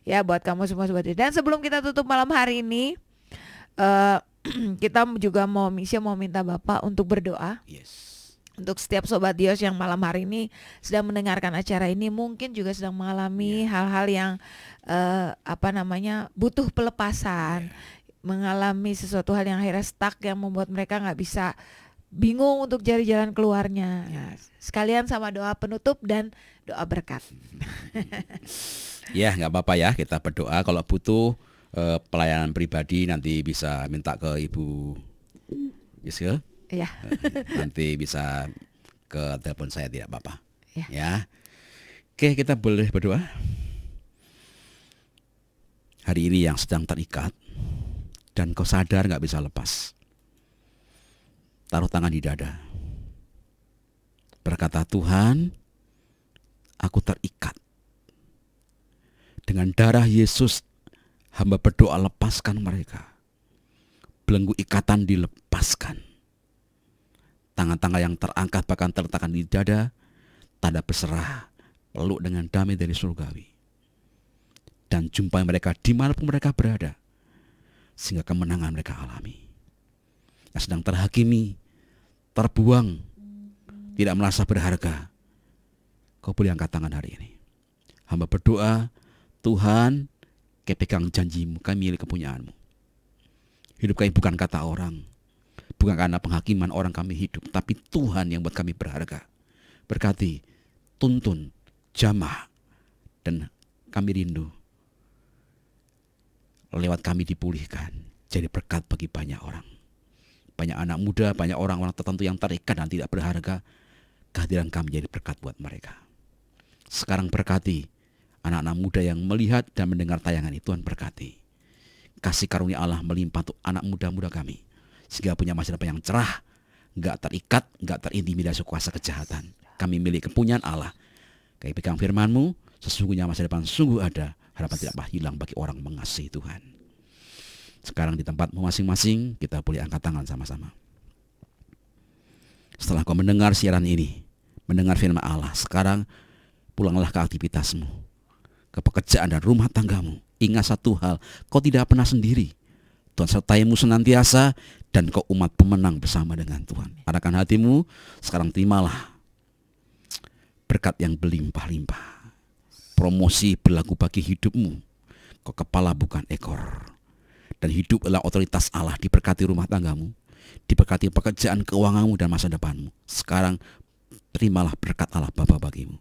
Ya, buat kamu semua sobat. Dan sebelum kita tutup malam hari ini, kita juga mau minta Bapak untuk berdoa. Untuk setiap sobat Dios yang malam hari ini sedang mendengarkan acara ini, mungkin juga sedang mengalami hal-hal yang butuh pelepasan, mengalami sesuatu hal yang akhirnya stuck, yang membuat mereka nggak bisa, bingung untuk cari jalan keluarnya. Nah, sekalian sama doa penutup dan doa berkat. Ya, nggak apa-apa ya, kita berdoa. Kalau butuh pelayanan pribadi nanti bisa minta ke Ibu Yusya. Ya. Nanti bisa ke telepon saya, tidak apa-apa. Ya. Oke, kita boleh berdoa. Hari ini yang sedang terikat dan kau sadar gak bisa lepas, taruh tangan di dada. Berkata, Tuhan, aku terikat. Dengan darah Yesus, hamba berdoa, lepaskan mereka. Belenggu ikatan dilepaskan. Tangan-tangan yang terangkat bahkan terletakkan di dada, tanda berserah, peluk dengan damai dari surgawi. Dan jumpai mereka dimanapun mereka berada, sehingga kemenangan mereka alami. Yang sedang terhakimi, terbuang, tidak merasa berharga, kau boleh angkat tangan hari ini. Hamba berdoa, Tuhan, kau pegang janjimu, kami milik kepunyaanmu. Hidup kami bukan kata orang, bukan karena penghakiman orang kami hidup, tapi Tuhan yang buat kami berharga. Berkati, tuntun, jamah, dan kami rindu lewat kami dipulihkan, jadi berkat bagi banyak orang. Banyak anak muda, banyak orang-orang tertentu yang terikat dan tidak berharga, kehadiran kami jadi berkat buat mereka. Sekarang berkati anak-anak muda yang melihat dan mendengar tayangan itu, Tuhan berkati. Kasih karunia Allah melimpah untuk anak muda-muda kami, sehingga punya masa depan yang cerah, gak terikat, gak terintimidasi kuasa kejahatan. Kami milik kepunyaan Allah. Kami pegang firman-Mu, sesungguhnya masa depan sungguh ada, harapan tidak pernah hilang bagi orang mengasihi Tuhan. Sekarang di tempat masing-masing, kita boleh angkat tangan sama-sama. Setelah kau mendengar siaran ini, mendengar firman Allah, sekarang pulanglah ke aktivitasmu, ke pekerjaan dan rumah tanggamu. Ingat satu hal, kau tidak pernah sendiri. Tuhan sertaimu senantiasa, dan kau umat pemenang bersama dengan Tuhan. Arahkan hatimu, sekarang terimalah berkat yang berlimpah-limpah. Promosi berlaku bagi hidupmu. Kau kepala bukan ekor. Dan hidup adalah otoritas Allah. Diberkati rumah tanggamu, diberkati pekerjaan, keuanganmu, dan masa depanmu. Sekarang terimalah berkat Allah Bapa bagimu.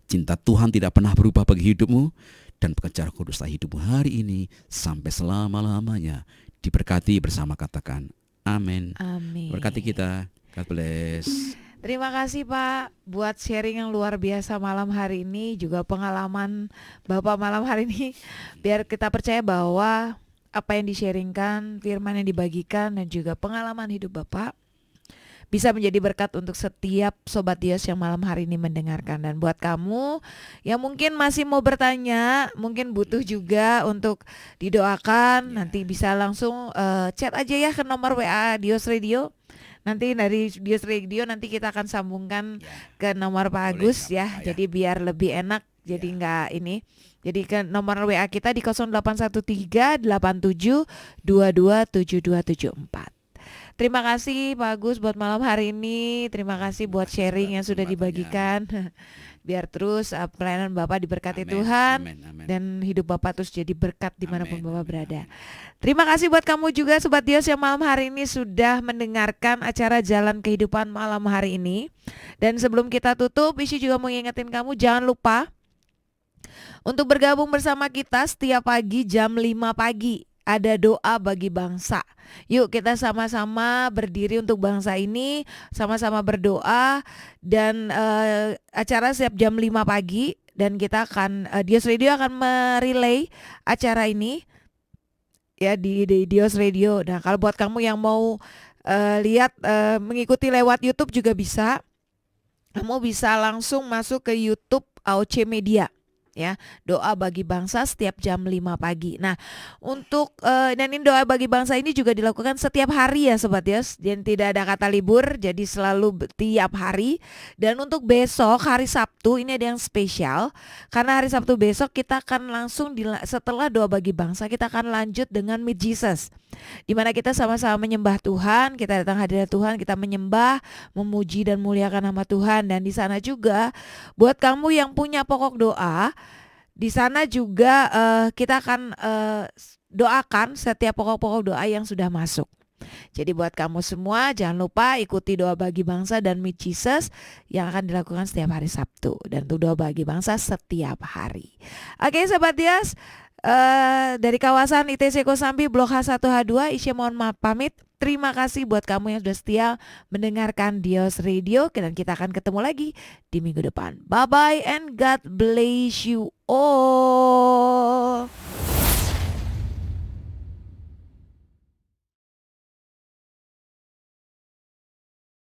Cinta Tuhan tidak pernah berubah bagi hidupmu, dan pekerjaan kuduslah hidupmu hari ini sampai selama-lamanya. Diberkati bersama, katakan amin. Amin. Berkati kita. God bless. Terima kasih Pak buat sharing yang luar biasa malam hari ini, juga pengalaman Bapak malam hari ini. Biar kita percaya bahwa apa yang di-sharingkan, firman yang dibagikan, dan juga pengalaman hidup Bapak bisa menjadi berkat untuk setiap sobat Dios yang malam hari ini mendengarkan. Dan buat kamu yang mungkin masih mau bertanya, mungkin butuh juga untuk didoakan, nanti bisa langsung chat aja ya ke nomor WA Dios Radio. Nanti dari Dios Radio nanti kita akan sambungkan ke nomor Pak Agus ya. Jadi biar lebih enak, jadi nggak ini. Jadi ke nomor WA kita di 0813 87 22 7274. Terima kasih Pak Agus buat malam hari ini. Terima kasih buat sharing yang sudah dibagikan. Biar terus pelayanan Bapak diberkati Amin. Tuhan. Amin. Amin. Dan hidup Bapak terus jadi berkat dimanapun Amin, Bapak amin, berada. amin. Terima kasih buat kamu juga Sobat Dios yang malam hari ini sudah mendengarkan acara Jalan Kehidupan malam hari ini. Dan sebelum kita tutup, Isi juga mau ngingetin kamu jangan lupa untuk bergabung bersama kita setiap pagi jam 5 pagi. Ada doa bagi bangsa. Yuk kita sama-sama berdiri untuk bangsa ini, sama-sama berdoa. Dan acara setiap jam 5 pagi. Dan kita akan, Dios Radio akan merelay acara ini ya di Dios Radio. Nah kalau buat kamu yang mau lihat, mengikuti lewat YouTube juga bisa. Kamu bisa langsung masuk ke YouTube AOC Media. Ya, doa bagi bangsa setiap jam 5 pagi. Nah, untuk dan ini doa bagi bangsa ini juga dilakukan setiap hari ya Sobat Dios. Dan tidak ada kata libur, jadi selalu tiap hari. Dan untuk besok hari Sabtu ini ada yang spesial. Karena hari Sabtu besok kita akan langsung setelah doa bagi bangsa kita akan lanjut dengan Meet Jesus. Di mana kita sama-sama menyembah Tuhan, kita datang hadirat Tuhan, kita menyembah, memuji dan muliakan nama Tuhan. Dan di sana juga buat kamu yang punya pokok doa, di sana juga kita akan doakan setiap pokok-pokok doa yang sudah masuk. Jadi buat kamu semua jangan lupa ikuti doa bagi bangsa dan Meet Jesus yang akan dilakukan setiap hari Sabtu. Dan itu doa bagi bangsa setiap hari. Oke Sobat Dias, dari kawasan ITC Kosambi Blok H1H2, Isya mohon maaf pamit. Terima kasih buat kamu yang sudah setia mendengarkan Dios Radio. Dan kita akan ketemu lagi di minggu depan. Bye bye and God bless you all.